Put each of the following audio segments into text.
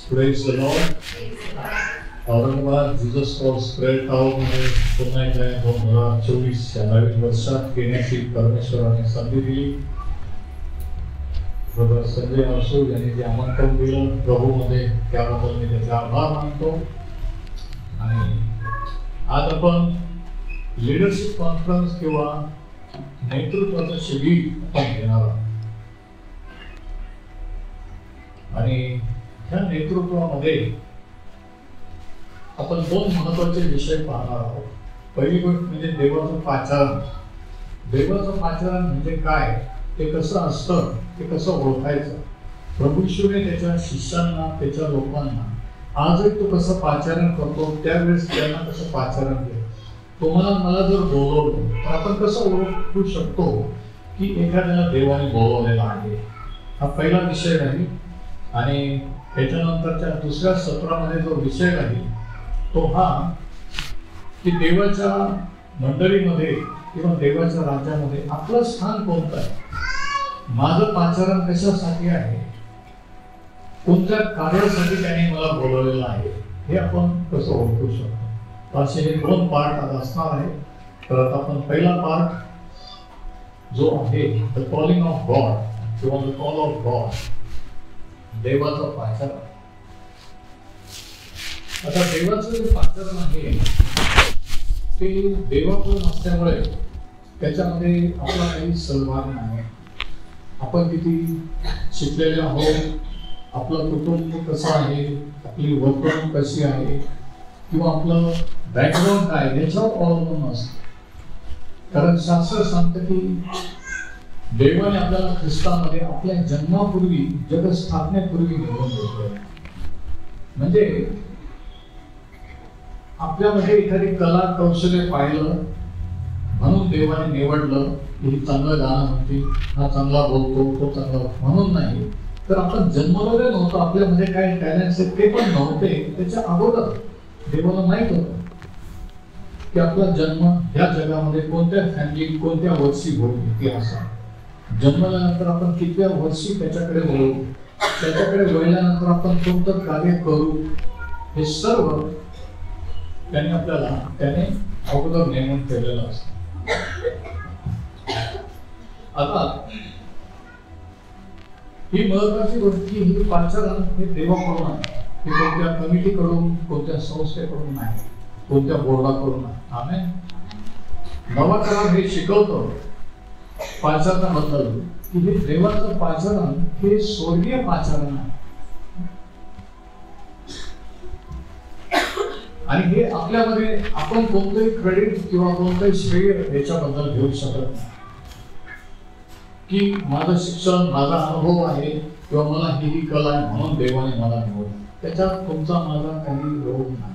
Praise the Lord. Aurangabad Jesus calls prayer टावरमध्ये पुन्हा एकदा 2024 या नवीन वर्षात येण्याची परमेश्वराने संधी दिली. ब्रदर संजय अरसूळ यांनी जे आमंत्रण दिलं प्रभूमध्ये त्याबद्दल मी त्याचे आभार मानतो. आणि आज आपण लीडरशिप कॉन्फरन्स किंवा नेतृत्वाचं शिबिर आपण घेणार आहोत. आणि ह्या नेतृत्वामध्ये आपण दोन महत्त्वाचे विषय पाहणार आहोत. पहिली गोष्ट म्हणजे देवाचं पाचारण. देवाचं पाचारण म्हणजे काय, ते कसं असतं, ते कसं ओळखायचं. प्रभू येशूने त्याच्या शिष्यांना, त्याच्या लोकांना आजही तो कसं पाचारण करतो, त्यावेळेस त्यांना कसं पाचारण केलं. तुम्हाला मला जर बोलवलं तर आपण कसं ओळखू शकतो की एखाद्याला देवाने बोलवलेला आहे. हा पहिला विषय राहील. आणि त्याच्यानंतरच्या दुसऱ्या सत्रामध्ये जो विषय राहील तो हा की देवाच्या मंडळीमध्ये किंवा देवाच्या राज्यामध्ये आपलं स्थान कोणतं आहे, माझं पाचारण कशासाठी आहे, कोणत्या कार्यासाठी त्याने मला बोलवलेलं आहे, हे आपण कसं ओळखू शकतो. असे हे दोन पार्ट आज असणार आहे. तर आता आपण पहिला पार्ट जो आहे द कॉलिंग ऑफ गॉड किंवा द कॉल ऑफ गॉड, देवाचं पाचारण. आता देवाचं जे पाचारण आहे ते देवाकडून असल्यामुळे त्याच्यामध्ये आपला काही सहभाग नाही. आपण किती शिकलेले आहोत, आपलं कुटुंब कसं आहे, आपली वर्तणूक कशी आहे किंवा आपलं बॅकग्राऊंड काय याच्यावर अवलंबून असतं. कारण शास्त्र सांगतं की देवाने आपल्याला ख्रिस्तामध्ये आपल्या जन्मापूर्वी, जगस्थापनेपूर्वी घेऊन घेतलं. म्हणजे आपल्यामध्ये एखादी कला कौशल्य पाहिलं म्हणून देवाने निवडलं की चांगलं गाणं म्हणते, हा चांगला बोलतो, तो चांगला, म्हणून नाही. तर आपण जन्मलेले नव्हतो, आपल्यामध्ये काय टॅलेंट्स आहेत ते पण नव्हते. त्याच्या अगोदर देवाला माहित होतं की आपला जन्म ह्या जगामध्ये कोणत्या फॅमिली, कोणत्या वर्षी होईल. इतिहासात जन्मल्यानंतर आपण कितव्या वर्षी त्याच्याकडे वळू, त्याच्याकडे वळल्यानंतर आपण कोणतं कार्य करू, हे सर्व त्याने आपल्याला अगोदर नेमून ठेवलेलं असतं. आता ही महत्वाची गोष्ट की ही पाचारण हे देवाकडून आहे. हे कोणत्या कमिटीकडून, कोणत्या संस्थेकडून नाही, कोणत्या बोर्डाकडून नाही. आमेन. नवा करार हे शिकवतो पाचारणाबद्दल की हे देवाचं पाचारण हे स्वर्गीय पाचारण आहे. आणि हे आपल्यामध्ये आपण कोणतंही क्रेडिट किंवा कोणतंही श्रेय याच्याबद्दल घेऊ शकत नाही की माझं शिक्षण, माझा अनुभव आहे किंवा मला ही कला आहे म्हणून देवाने मला निवडलं. त्याच्यात तुमचा माझा काही रोग नाही.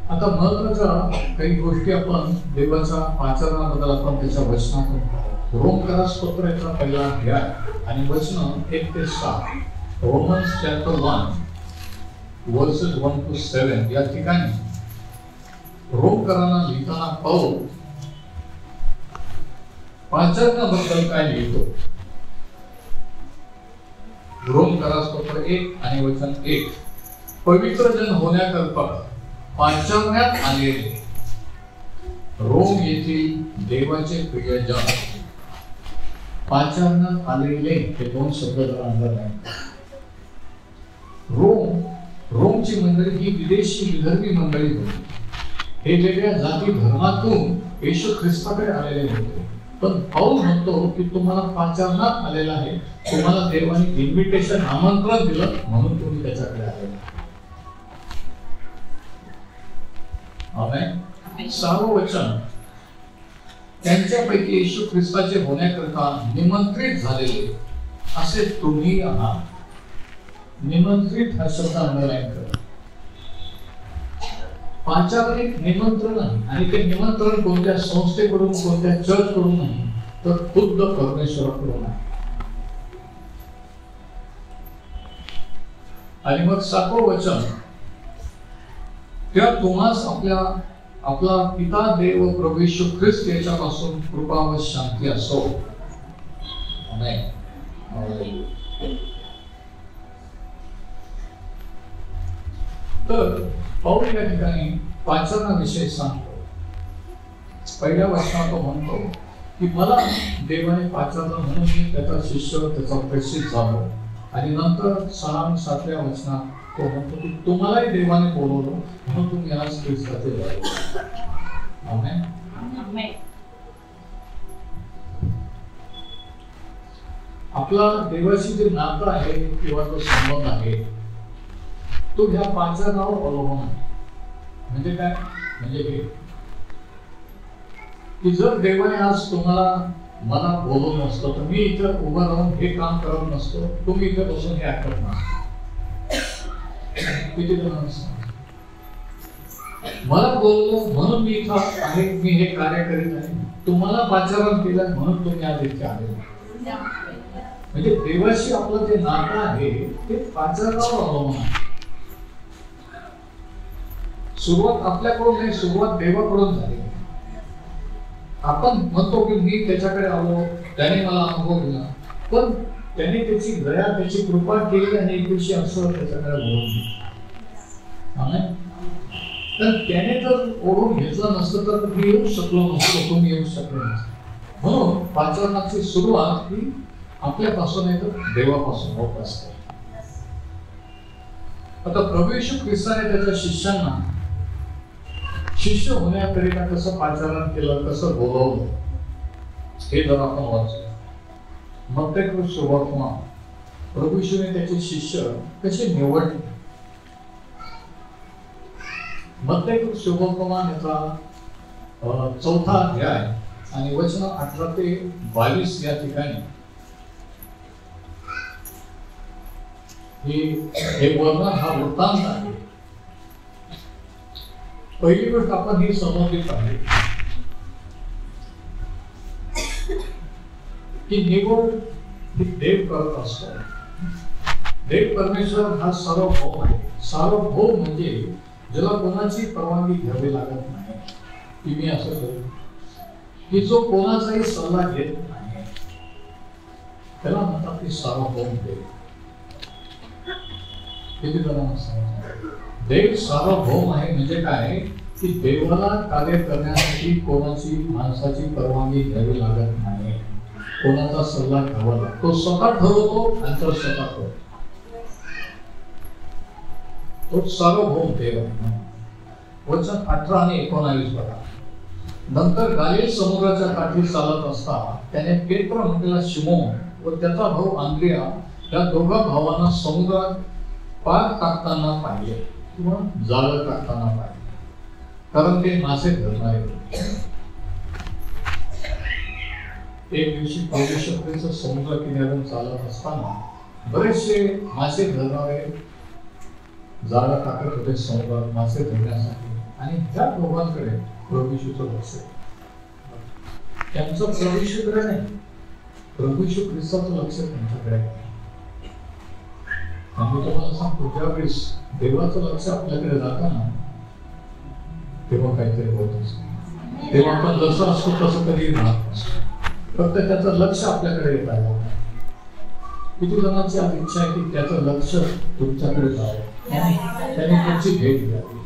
आता महत्वाच्या काही गोष्टी आपण देवाच्या पाचारणाबद्दल आपण त्याच्या वचनातून पाहू. रोमकरास पत्र याचा पहिला अध्याय आणि वचन 1 ते 7. रोमन्स चॅप्टर 1 वर्सेस 1 to 7 या ठिकाणी रोमकरांना लिहिताना पाहू पाचारणाबद्दल काय लिहितो. रोमकरास पत्र 1 आणि वचन 1. पवित्र जन होण्याकरता पाचारण्यात आलेले रोम येथील देवाचे प्रियजन. पाचारण्यात आलेले हे दोन शब्द जरा अंदाज आहे. रोमची मंडळी ही विदेशी विदर्भी मंडळी होती. हे वेगळ्या जाती धर्मातून येशू ख्रिस्ताकडे आलेले होते. पण पाऊल म्हणतो की तुम्हाला पाचारण्यात आलेला आहे, तुम्हाला देवाने इन्व्हिटेशन, आमंत्रण दिलं म्हणून तुम्ही त्याच्याकडे आले. आमेन. 6वं वचन. त्यांच्यापैकी येशू ख्रिस्ताचे होण्याकरता निमंत्रित झालेले असे तुम्ही आहात. निमंत्रित हा शब्द अंडरलाईन करा. पाचारण एक निमंत्रण आहे आणि ते निमंत्रण कोणत्या संस्थेकडून, कोणत्या चर्च कडून नाही, तर खुद्द परमेश्वराकडून आहे. आणि मग 7वं वचन. त्या तुम्हास आपला पिता देव प्रभू येशू ख्रिस्त याच्यापासून कृपा व शांती असो. आमेन. पाऊल या ठिकाणी पाचारणाविषयी सांगतो. पहिल्या वचनात तो म्हणतो की मला देवाने पाचारला म्हणून मी त्याचा शिष्य, त्याचा प्रेषित झालो. आणि नंतर 6 आणि 7व्या वचनात तो म्हणतो की तुम्हालाही देवाने बोलवलं म्हणून तुम्ही आज ख्रिस्ताचे झाले. आमेन. आपला देवाशी जे नातं आहे किंवा तो संबंध आहे तो ह्या पाचारणावर अवलंबून आहे. म्हणजे काय? म्हणजे हे की जर देवाने आज तुम्हाला मला बोलवलं नसतं तर मी इथं उभं राहून हे काम करत नसतो, तुम्ही इथं बसून हे ऐकत नसतो. किती जण मला बोलवलं म्हणून मी इथं आहे, मी हे कार्य करीत आहे. तुम्हाला पाचारण केलं म्हणून तुम्ही आज इथे आले. म्हणजे देवाशी आपलं जे नातं आहे ते पाचारणावर अवलंबून आहे. सुरुवात आपल्याकडून नाही, सुरुवात देवाकडून झाली. आपण म्हणतो की मी त्याच्याकडे आलो, त्याने मला अनुभव दिला, पण त्याने त्याची दया, त्याची कृपा केली आणि एक दिवशी असं त्याच्याकडे ओढून घेतलं. तर त्याने जर ओढून घेतलं नसतं तर मी येऊ शकलो नसतो, तुम्ही येऊ शकलो नसतो. म्हणून पाचारणाची सुरुवात ही आपल्यापासून आहे तर देवापासून होत असते. आता प्रभू येशू ख्रिस्ताने त्याच्या शिष्यांना शिष्य होण्याकरिता कसं पाचारण केलं, कसं बोलवलं हे जर आपण वाचलं. मत्तेकृत सुवर्तमान प्रभू येशूने त्याचे शिष्य कसे निवडले. मत्तेकृत सुवर्तमान याचा 4था अध्याय आणि वचन 18 ते 22 या ठिकाणी हे वर्णन, हा वृत्तांत आहे. पहिली गोष्ट आपण ही समजली पाहिजे की निवड ही देव करत असतो. देव परमेश्वर हा सार्वभौम आहे. सार्वभौम म्हणजे ज्याला कोणाची परवानगी घ्यावी लागत नाही की मी असं करू, की जो कोणाचाही सल्ला घेत नाही, त्याला म्हणतात की सार्वभौम देव. किती जणांना समजलं? देव सार्वभौम आहे म्हणजे काय की देवाला कार्य करण्यासाठी कोणाची माणसाची परवानगी घ्यावी लागत नाही, कोणाचा सल्ला घ्यावा लागतो. तो स्वतः ठरवतो आणि तो स्वतः करतो. तो सार्वभौम देव आहे. वचन 18 आणि 19 बघा. नंतर गालील समुद्राच्या काठी चालत असता त्याने पेत्र म्हटलेला शिमोन व त्याचा भाऊ आंद्रिया या दोघा भावांना समुद्रात पार टाकताना पाहिले किंवा जाळं टाकताना पाहिले, कारण ते मासे धरणारे होते. एक दिवशी परमेश्वराचं समुद्र किनाऱ्यावरून चालत असताना बरेचसे मासे धरणारे जाळं टाकत होते समुद्रात मासे धरण्यासाठी. आणि त्या दोघांकडे प्रभू येशूचं लक्ष आहे. त्यांचं प्रभू येशूकडे नाही, प्रभू येशू ख्रिस्ताचं लक्ष त्यांच्याकडे आहे. आणि तुम्हाला सांगतो ज्यावेळेस देवाचं लक्ष आपल्याकडे जातं ना तेव्हा काहीतरी होत असतं. तेव्हा आपण जसं असतो तसं कधी राहत नसतो. फक्त त्याचं लक्ष आपल्याकडे येत आहे. किती जणांची आज इच्छा आहे की त्याचं लक्ष तुमच्याकडे जावं, त्याने तुमची भेट घ्यावी.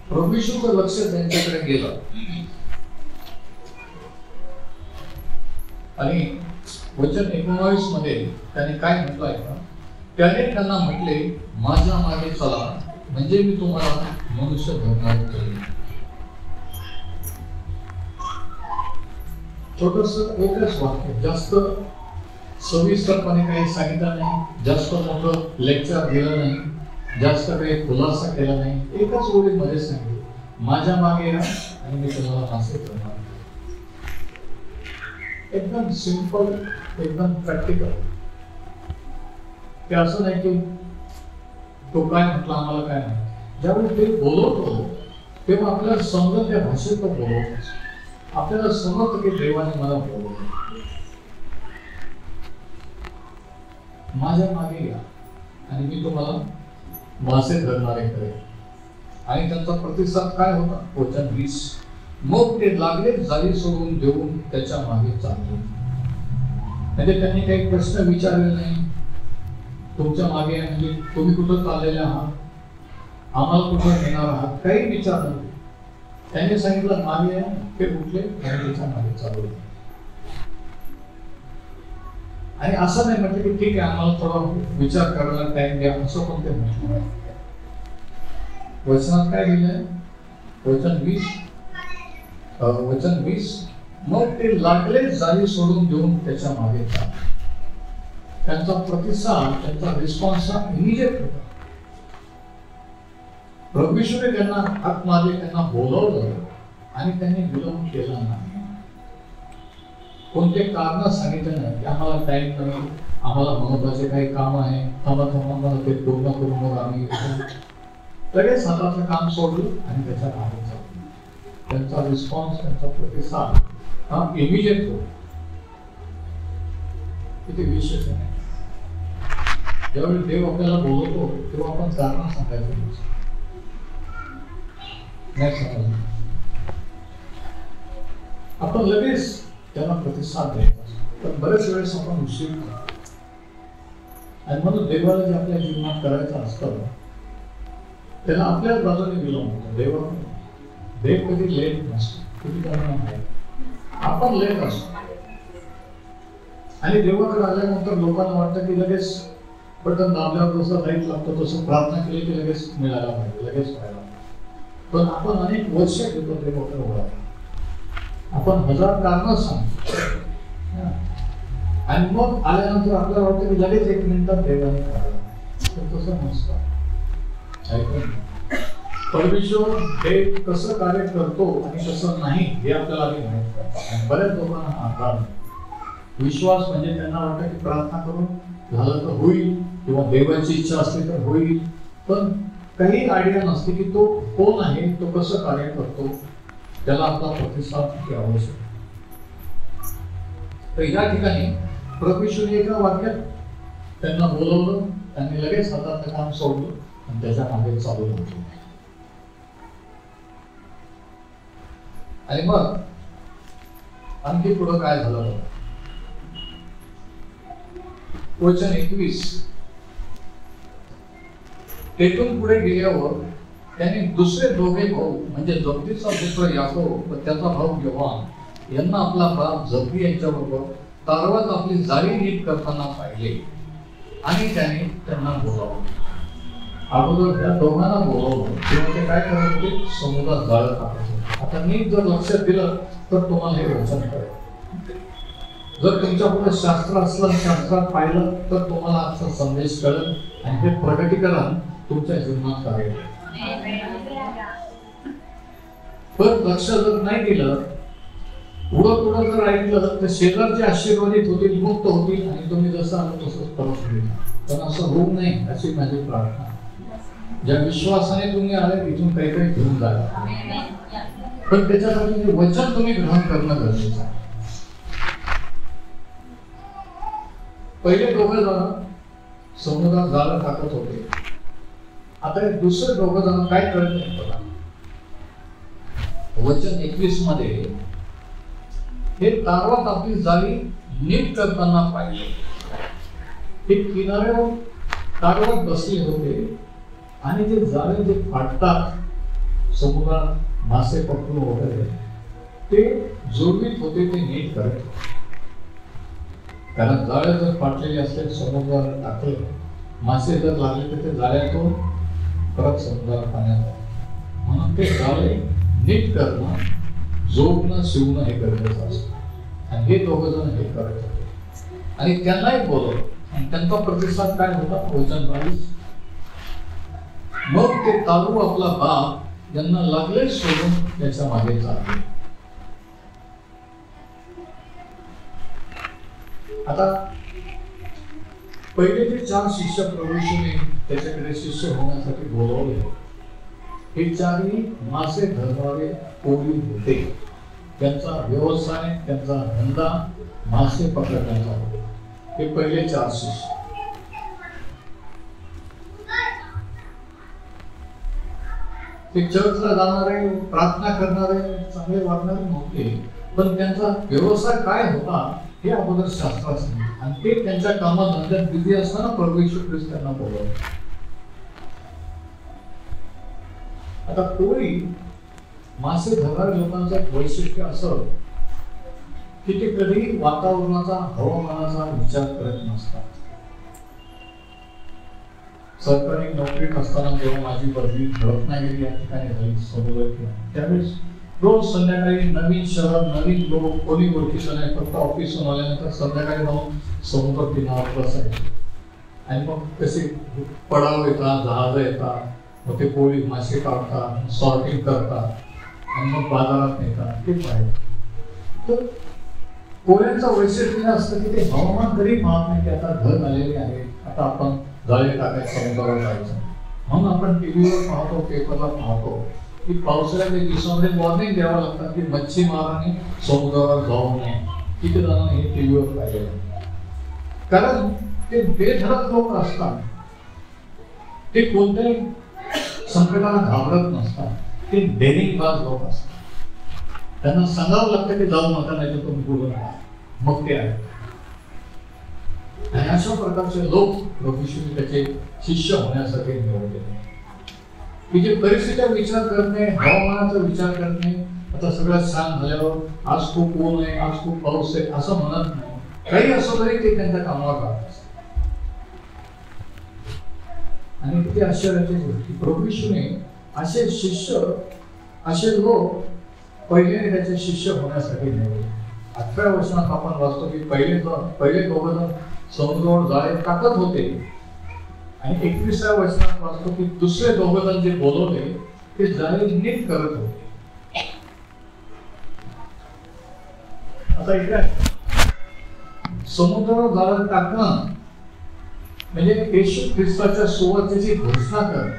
प्रभू येशूचं लक्ष त्यांच्याकडे गेलं आणि वचन 19 मध्ये त्याने काय म्हटलंय का? त्याने त्यांना म्हटले माझ्या मागे चला म्हणजे मी तुम्हाला मनुष्य धरणार करेन. छोटस एकच वाक्य, जास्त सविस्तरपणे काही सांगितलं नाही, जास्त मोठं लेक्चर दिलं नाही, जास्त काही खुलासा केला नाही. एकच ओळीमध्ये सांगितलं माझ्या मागे या आणि मी तुम्हाला मासे धरणार. एकदम सिंपल, एकदम प्रॅक्टिकल. ते असं नाही की तो काय म्हटलं आम्हाला काय नाही. ज्यावेळी ते बोलवतो तेव्हा आपल्याला समजत त्या भाषेत तो बोलवतो. आपल्याला समजतं की देवाने मला बोलवलं. माझ्या मागे या आणि मी तुम्हाला मासे धरणारे करेन. आणि त्यांचा प्रतिसाद काय होता? वचन 20. मग ते लागले जाळी सोडून देऊन त्याच्या मागे चालले. म्हणजे त्यांनी काही प्रश्न विचारले नाही. तुमच्या मागे म्हणजे तुम्ही कुठं चाललेले आहात, आम्हाला कुठे नेणार आहात, काही विचार नव्हते. त्यांनी सांगितलं मागे आहे, ते उठले आणि त्याच्या मागे चालू. आणि असं नाही म्हटलं की ठीक आहे आम्हाला थोडा विचार करायला टाइम द्या, असं पण ते म्हटलं. वचनात काय लिहिलंय? वचन 20, मग ते लागले जाळी सोडून देऊन त्याच्या मागे चालले. त्यांचा प्रतिसाद, त्यांचा रिस्पॉन्स हा इमिजिएट होता. प्रभू येशूने त्यांना हाक मारले, त्यांना बोलवलं आणि त्यांनी विलंब केला नाही. कोणते कारण सांगितले नाही की आम्हाला टाइम नाही, आम्हाला महत्वाचे काही काम आहे, थांबा ते पूर्ण करून मग आम्ही लगेच हाताचं काम सोडलं आणि त्याच्या मागे चाललं. त्यांचा रिस्पॉन्स, त्यांचा प्रतिसाद हा इमिजिएट होतो. किती विशेष आहे. ज्यावेळी देव आपल्याला बोलवतो तेव्हा आपण कारण सांगायचं नाही समजलं, आपण लगेच त्याला प्रतिसाद द्यायचा. पण बरेच वेळेस आपण उशीर करतो. आणि म्हणून देवाला जे आपल्या जीवनात करायचं असतं त्याला आपल्याच बाजूने विलंब होतो. देव कधी लेट नसतो, कधी त्यांना नाही, आपण लेट असतो. आणि देवाकडे आल्यानंतर लोकांना वाटतं की लगेच बटन दाबल्यावर जसं लाईट लागतो तसं प्रार्थना केली की लगेच मिळायला पाहिजे, लगेच व्हायला. पण आपण अनेक वर्ष घेतो देवाकडे वळायला. आपण 1000 कारणं सांगतो आणि मग आल्यानंतर आपल्याला वाटतं की लगेच 1 मिनिटात देवाने करायला. तसं नसतं. परमेश्वर हे कसं कार्य करतो आणि कसं नाही हे आपल्याला आधी माहित आहे. बऱ्याच लोकांना आधार विश्वास म्हणजे त्यांना वाटतं की प्रार्थना करून झालं तर होईल किंवा देवाची इच्छा असली तर होईल, पण काही आयडिया नसते की तो कोण आहे, तो कसं कार्य करतो, त्याला आपला प्रतिसाद किती आवश्यक. तर या ठिकाणी प्रभू येशूने एका वाक्यात त्यांना बोलवलं, त्यांनी लगेच हाताचं काम सोडलं आणि त्याच्या मागे चालू होतो. आणि मग आणखी पुढं काय झालं? वचन 21, तेथून पुढे गेल्यावर त्यांनी दुसरे दोघे भाऊ म्हणजे जब्दीचा पुत्र याकोब व त्याचा भाऊ योहान यांना आपला बाप जब्दी यांच्याबरोबर तारवात आपली जाळी नीट करताना पाहिले आणि त्याने त्यांना बोलावलं. अगोदर त्या दोघांना बोलावलं तेव्हा ते काय करत होते? समुद्रात जाळं टाकत होते. आता नीट जर लक्षात दिलं तर तुम्हाला हे वचन कळेल. जर तुमच्या पुढे शास्त्र असलं, शास्त्रात पाहिलं तर तुम्हाला आजचा संदेश कळेल आणि हे प्रगतीकरण तुमच्या जीवनात करेल. पण लक्ष जर नाही दिलं, पुढं जर ऐकलं तर शेजारचे आशीर्वादित होतील, मुक्त होतील आणि तुम्ही जसं आलं तसंच परत होईल. पण असं होऊ नये अशी माझी प्रार्थना. ज्या विश्वासाने तुम्ही आले तिथून काही घेऊन जागा, पण त्याच्यासाठी वचन तुम्ही ग्रहण करणं गरजेचं आहे. पहिले दोघं जण समुद्रात जाळं टाकत होते. आता दुसरे दोघं जण काय करत नाही बघा. वचन 21 मध्ये हे तारवात आपली जाळी नीट करताना पाहिले. हे किनाऱ्यावर तारवात बसले होते आणि ते जाळे जे फाटतात समुद्रात मासे पकडून वगैरे ते जुळवीत होते, ते नीट करत होते. कारण जाळे जर फाटलेले असले समुद्राला टाकले, मासे जर लागले तर ते जाळ्यातून परत समुद्राला पाण्यात. म्हणून ते जाळे नीट करणं, जोडणं, शिवणं हे गरजेचं असतं. आणि हे दोघं जण हे करत होते आणि त्यांनाही बोलवलं. आणि त्यांचा प्रतिसाद काय होता? वचन 22, मग ते तारू आपला बाप यांना लागले सोडून त्याच्या मागे चालले. आता पहिले जे 4 शिष्य प्रभू येशूने त्याच्याकडे शिष्य होण्यासाठी बोलवले, हे 4ही मासे धरणारे कोळी होते. त्यांचा व्यवसाय, त्यांचा धंदा मासे पकडण्याचा होता. हे पहिले 4 शिष्य. ते चर्चला जाणारे, प्रार्थना करणारे, चांगले वागणारे नव्हते, पण त्यांचा व्यवसाय काय होता हे अगोदर शास्त्रात सांगितलं. आणि ते त्यांच्या कामात धंद्यात बिझी असताना प्रभू येशू ख्रिस्त त्यांना बोलवले. आता कोळी मासे धरणाऱ्या लोकांचं एक वैशिष्ट्य असं की ते कधी वातावरणाचा हवामानाचा विचार करत नसतात. सरकारी नोकरीत असताना जेव्हा माझी बदली रत्नागिरी या ठिकाणी झाली समुद्र त्यावेळेस रोज संध्याकाळी नवीन शहर नवीन लोक कोणी ओळखीचं नाही फक्त ऑफिसून आल्यानंतर संध्याकाळी जाऊन समुद्र किनाऱ्यावर बसायचे आणि मग कसे पडाव येतात जहाज येतात मग ते कोळी मासे काढतात सॉर्टिंग करतात आणि मग बाजारात नेतात ते पाहिजे. तर कोळ्यांचं वैशिष्ट्य असतं की ते हवामान कधी पाहत नाही की आता ढग आलेले आहे आता आपण जाळे टाकायचं समुद्रावर जायचं. म्हणून आपण टीव्हीवर पाहतो पेपरला पाहतो की पावसाळ्याच्या दिवसामध्ये वॉर्निंग द्यावं लागतात की मच्छीमारांनी समुद्रावर जाऊ नये. किती जणांना हे टीव्हीवर पाहिजे कारण ते बेधडक लोक असतात. ते कोणत्याही संकटाला घाबरत नसतात. ते डेअरिंगबाज लोक असतात. त्यांना सांगावं लागतं की जाऊ नका नाही तर तुम्ही बोलू नका मग ते आहे. आणि अशा प्रकारचे लोक प्रभू येशूने त्याचे शिष्य होण्यासाठी निवडले की जे परिस्थितीचा विचार करत नाही हवामानाचा विचार करत नाही. आता सगळं छान झाल्यावर आज खूप ऊन आहे आज खूप पाऊस आहे असं म्हणत नाही. काही असं तरी ते त्यांच्या कामावर राहत असतात. आणि किती आश्चर्याची गोष्ट प्रभू येशूने असे शिष्य असे लोक पहिले त्याचे शिष्य होण्यासाठी निवडले. 18व्या वचनात आपण वाचतो की पहिले दोघं जण समुद्रावर जाळे टाकत होते आणि 21व्या वचनात वाचतो की दुसरे दोघं जण जे बोलवले ते जाळे नीट करत होते. आता इकडे समुद्रावर जाळे टाकणं म्हणजे येशू ख्रिस्ताच्या सुवार्तेची घोषणा करणं.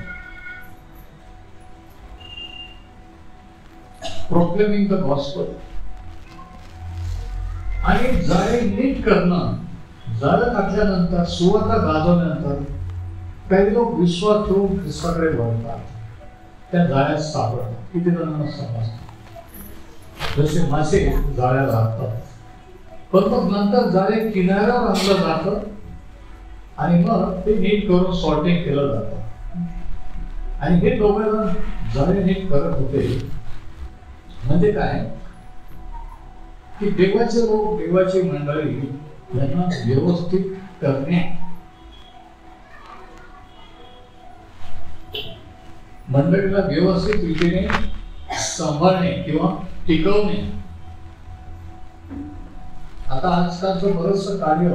Proclaiming the gospel. आणि जाळे नीट करणं. जाळं टाकल्यानंतर सुवार्ता गाजवल्यानंतर काही लोक विश्वास ठेवून ख्रिस्ताकडे वळतात. त्या जाळ्यात सापडतात. किती जणांना समजतात जसे मासे जाळ्यात राहतात पण मग नंतर जाळे किनाऱ्यावर आणलं जातं आणि मग ते नीट करून सॉर्टिंग केलं जातं. आणि हे दोघे जण जाळे नीट करत होते म्हणजे काय की देवाचे लोक देवाची मंडळी यांना व्यवस्थित करणे मंडळीला व्यवस्थित रीतीने सांभाळणे किंवा टिकवणे. आता आजकालचं बरंचसं कार्य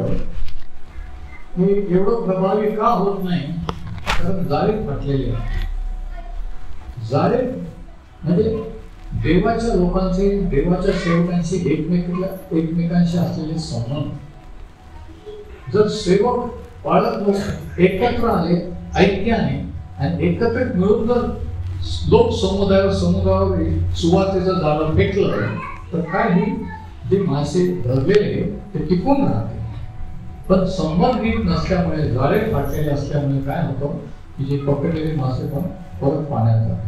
हे एवढं प्रभावी का होत नाही कारण जाळे फाटलेले आहे. जाळे म्हणजे देवाच्या लोकांचे देवाच्या सेवकांशी एकमेकांशी असलेले संबंध. जर सेवक पाळत लोक एकत्र आले ऐक्याने आणि एकत्रित मिळून जर लोक समुदायावर सुवार्तेचं जाळं फेकलं तर काय ही जे मासे धरलेले ते टिकून राहते. पण संबंध नीट नसल्यामुळे जाळे फाटलेले असल्यामुळे काय होतं की जे पकडलेले मासे पण परत पाण्यात जातात.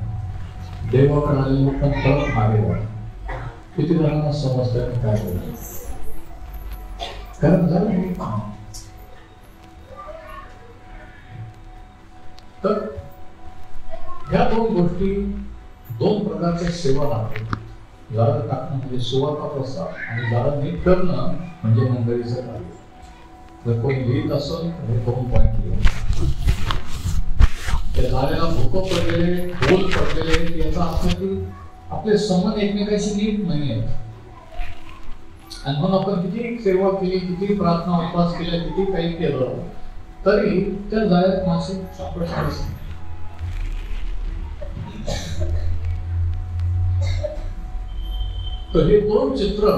देवाकडे आलेले लोक पण परत मागे जातात. किती जणांना समजतं काय बोलतो कारण झालं. तर ह्या दोन गोष्टी दोन प्रकारच्या सेवा लागतात. जाळं टाकणं म्हणजे सुवार्ता प्रसार आणि जाळं नीट करणं म्हणजे मंडळीचं कार्य. जर कोणी लिहित असेल तर हे 2 पॉईंट लिहून त्या जाळ्याला भूकंप पडलेले होल पडलेले याचा अर्थ की आपले संबंध एकमेकांशी नीट नाही आहेत. आणि म्हणून आपण किती सेवा केली किती प्रार्थना उपवास केला किती काही केलं तरी त्या जाळ्यात मासे सापडणारच नाही. तर हे दोन चित्र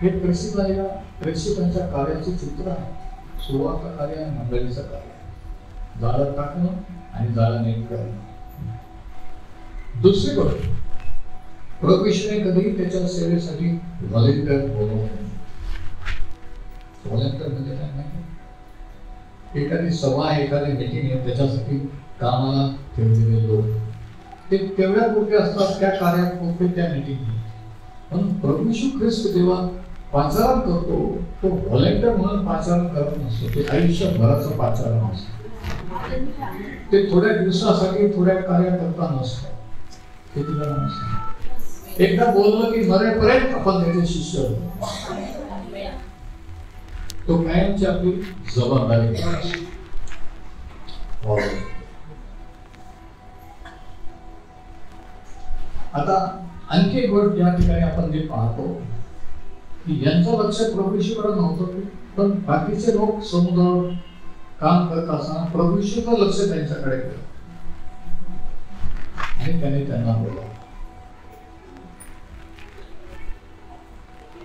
हे प्रेषितांच्या कार्याचे चित्र आहे. सुवार्ता कार्य आणि मंडळीचं कार्य. जाळं टाकणं आणि जाळं नीट करणं. दुसरी गोष्ट प्रभू येशूने कधी त्याच्या सेवेसाठी व्हॉलेंटियर बोलवलं. व्हॉलेंटियर म्हणजे काय माहिती? एखादी सभा आहे एखादी मीटिंग आहे त्याच्यासाठी कामाला ठेवलेले लोक ते तेवढ्या पुरते असतात त्या कार्यापुरते त्या मीटिंग. म्हणून प्रभू येशू ख्रिस्त जेव्हा पाचारण करतो तो व्हॉलेंटियर म्हणून पाचारण करत नसतो. ते आयुष्यभराचं पाचारण असतं. ते थोड्या दिवसासाठी थोड्या कार्याकरता नसतं. किती जणांना सांग. एकदा बोललो की मरेपर्यंत आपण त्याचे शिष्य होतो. तो कायमची आपली जबाबदारी. आता आणखी एक गोष्ट या ठिकाणी आपण जे पाहतो की यांचं लक्ष प्रभू येशूकडे नव्हतं, पण बाकीचे लोक समुद्र काम करत असताना प्रभू येशूचं लक्ष त्यांच्याकडे गेलं आणि त्याने त्यांना बोलवलं.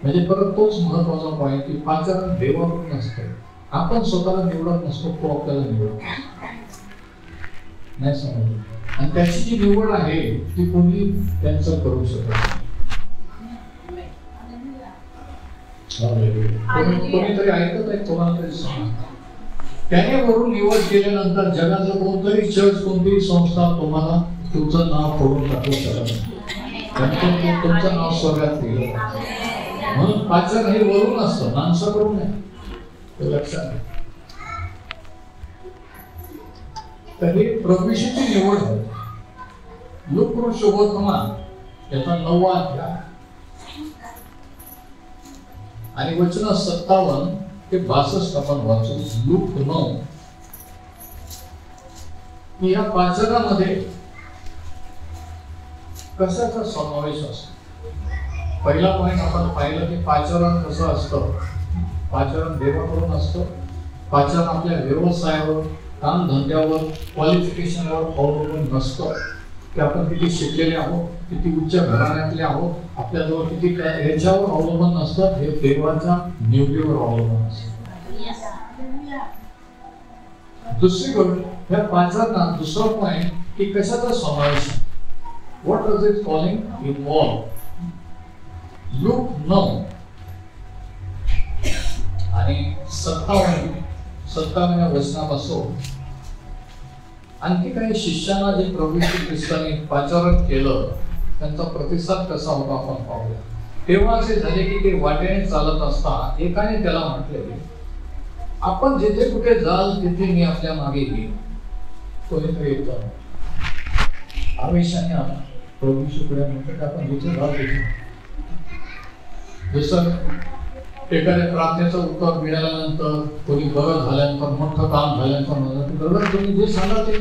म्हणजे परत तोच महत्वाचा पॉईंट की पाचारण देवाकडून नसतं. आपण स्वतःला निवडत नसतो, तो आपल्याला निवडत नाही समजलं. आणि त्याची जी निवड आहे ती कोणी त्यांचं करू शकत नाही. कोणीतरी ऐकत आहे, कोणाला तरी सांगा. त्याने वरून निवड केल्यानंतर जगाचं कोणतरी चर्च, कोणतीही संस्था तुम्हाला तुमचं नाव फोडून टाकू शकत नाही. तुमचं नाव स्वर्गात केलं. म्हणून पाचारण हे वरून असतं, माणसाकडून नाही. ते लक्षात आहे. तर हे प्रभू येशूची निवड आहे. लूक शुभवर्तमान याचा 9वा अध्याय आणि वचन 57 ते 62 आपण वाचू. लूक 9 की या पाचारामध्ये कशाचा समावेश असतो. पहिला पॉईंट आपण पाहिलं की पाचारण कसं असतं. पाचारण देवाकडून असतं. पाचारण आपल्या व्यवसायावर, काम धंद्यावर, क्वालिफिकेशनवर अवलंबून नसतं की आपण किती शिकलेले आहोत, किती उच्च घराण्यातले आहोत, आपल्याजवळ किती काय, याच्यावर अवलंबून नसतं. हे देवाच्या निवडीवर अवलंबून असतं. दुसरी गोष्ट, ह्या पाचारणात दुसरा पॉईंट की कशाचा समावेश. What does it calling involve. Look 9 आणि 57व्या वचनापासून आणखी काही शिष्यांना जे प्रभू येशू ख्रिस्ताने पाचारण केलं त्यांचा प्रतिसाद कसा होता आपण पाहूया. तेव्हा असे झाले की ते वाटेने चालत असता एकाने त्याला म्हटले, आपण जिथे कुठे जाल तिथे मी आपल्या मागे येईन. कोणीतरी येतो आवेशाने आपण प्रभू येशूकडे म्हटलं की आपण जिथे जाल तिथे. जसं एखाद्या प्रार्थनेचं उत्तर मिळाल्यानंतर, कोणी बरं झाल्यानंतर, मोठं काम झाल्यानंतर म्हणतात बरोबर तुम्ही जे सांगा ते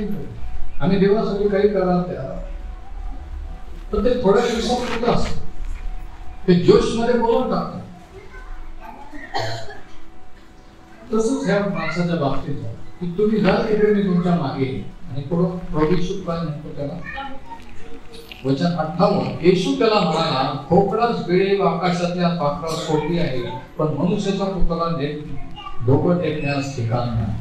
आम्ही देवासाठी काही कराल त्या. तर ते थोड्या दिवसापुरतं असतं. ते जोश मध्ये बोलून टाकतात. तसंच ह्या माणसाच्या बाबतीत की तुम्ही जाल तिकडे मी तुमच्या मागे. आणि पुढं प्रभू येशू काय म्हणतो त्याला. वचन 58 येशू त्याला म्हणाला, खोकडाच वेळी आकाशातल्या पाखरात सोडली आहे, पण मनुष्याचा पुतळा डोकं टेकण्यास ठिकाण नाही.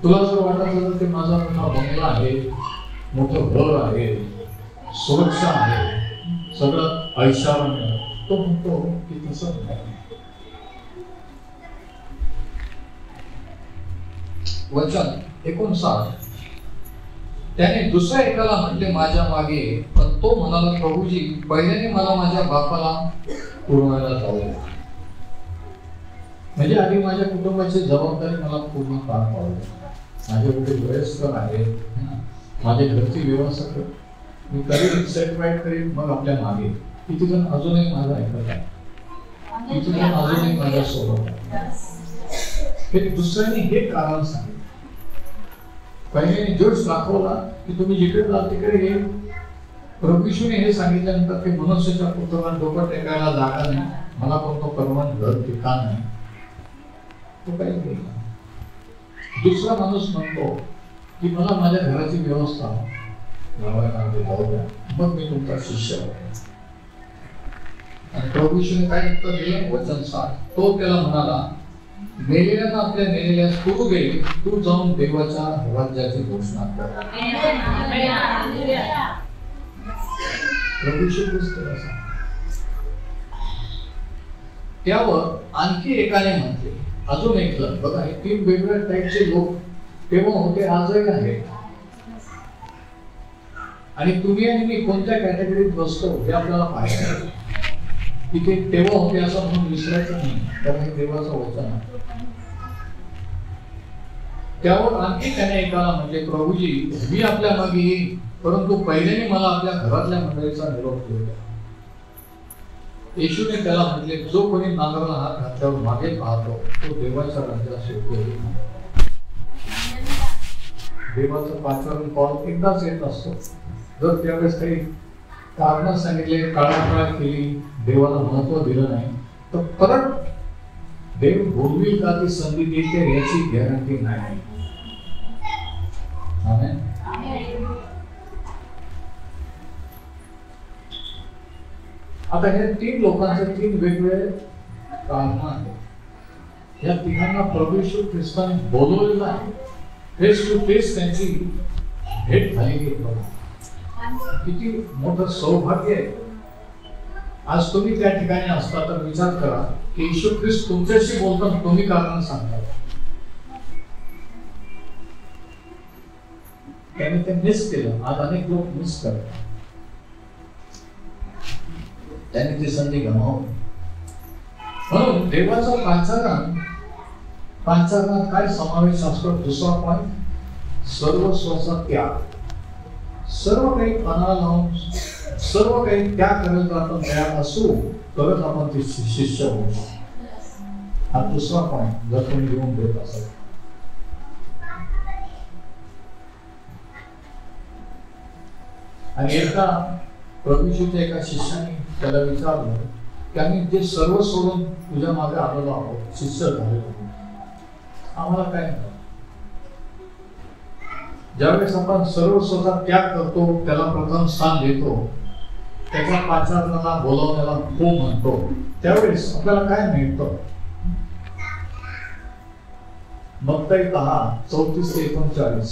तुला जर वाटत असेल की माझा मोठा बंगला आहे, मोठं घर आहे, सुरक्षा आहे, सगळं ऐशाराम, तो म्हणतो की तसं नाही. वचन 59 त्याने दुसऱ्या एकाला म्हटले माझ्या मागे, पण तो म्हणाला प्रभूजी पहिल्याने मला माझ्या बापाला पुरवायला जाऊ द्या. म्हणजे आधी माझ्या कुटुंबाची जबाबदारी मला पूर्ण पार पाडू द्या. माझे कुठे वयस्कर आहेत, माझे घरची व्यवस्था मी करीन, सेटवाईट करीन, मग आपल्या मागे. किती जण अजूनही माझा ऐकत आहे, किती जण अजूनही माझ्या सोबत आहे. हे दुसऱ्याने हे कारण सांगितलं. पहिल्याने जोश दाखवला की तुम्ही जिकडे जाल तिकडे ये. प्रभू येशूने हे सांगितल्यानंतर की मनुष्याच्या पुतळ्याला डोकं टेकायला जागा नाही, मला कोणतं परवान घर ठिकाण नाही. तो काही बोलला. दुसरा माणूस म्हणतो की मला माझ्या घराची व्यवस्था लावायला जाऊ द्या, मग मी तुमचा शिष्य होतो. आणि प्रभू येशूने काय उत्तर दिलं. वचन 60 तो त्याला म्हणाला, मेलेल्यांना आपल्या मेलेल्यास करू दे, तू जाऊन देवाच्या राज्याची घोषणा कर. प्रभू येशू ख्रिस्त त्यावर आणखी एकाने म्हटले. अजून एक जण बघा, हे 3 वेगवेगळ्या टाईपचे लोक तेव्हा होते, आजही आहेत. आणि तुम्ही आणि मी कोणत्या कॅटेगरीत बसतो हे आपल्याला पाहायचं आहे. तिथे तेव्हा होते असं म्हणून विसरायचं नाही, कारण हे देवाचं वचन आहे. त्यावर आणखी त्याने एकाला म्हटले प्रभूजी मी आपल्या मागे येईन, परंतु पहिल्याने मला आपल्या घरातल्या मंडळीचा निरोप देऊ द्या. येशूने त्याला म्हटले, जो कोणी नांगराला हात घातल्यावर मागे पाहतो तो देवाच्या राज्यात शेवटी. देवाचं पाचारण कॉल एकदाच येत असतो. जर त्यावेळेस काही कारण सांगितले, काळाकाळ केली, देवाला महत्व दिलं नाही, तर परत देव बोलविल का ती संधी देते याची गॅरंटी नाही. आमेन. आता हे 3 लोकांचे 3 वेगवेगळे कारण आहेत. या तिघांना प्रभू येशू ख्रिस्ताने बोलवलेलं आहे. फेस टू फेस त्यांची भेट झालेली आहे. किती मोठं सौभाग्य आहे. आज तुम्ही त्या ठिकाणी असता तर विचार करा की येशू ख्रिस्त तुमच्याशी बोलताना तुम्ही कारण सांगता. त्याने ते मिस केलं. आज अनेक लोक मिस करतात. त्याने ती संधी गमावली. म्हणून देवाचा पाचारणात काय समावेश असतो? दुसरा पॉइंट, सर्वस्वाचा त्याग. सर्व काही पणाला लावून सर्व काही त्याग करायला आपण तयार असू तरच आपण ते शिष्य होऊ. हा दुसरा पॉइंट जर तुम्ही लिहून देत असाल. आणि एकदा प्रभू येशूच्या एका शिष्याने त्याला विचारलं की आम्ही जे सर्व सोडून तुझ्या मागे आलेलो आहोत, शिष्य झालेलो, आम्हाला काय नाही. ज्यावेळेस आपण सर्व स्वतः त्याग करतो, त्याला प्रथम स्थान देतो, त्याच्या पाचारणाला बोलावण्याला हो म्हणतो, त्यावेळेस आपल्याला काय मिळतं? मत्ती 10:34-39.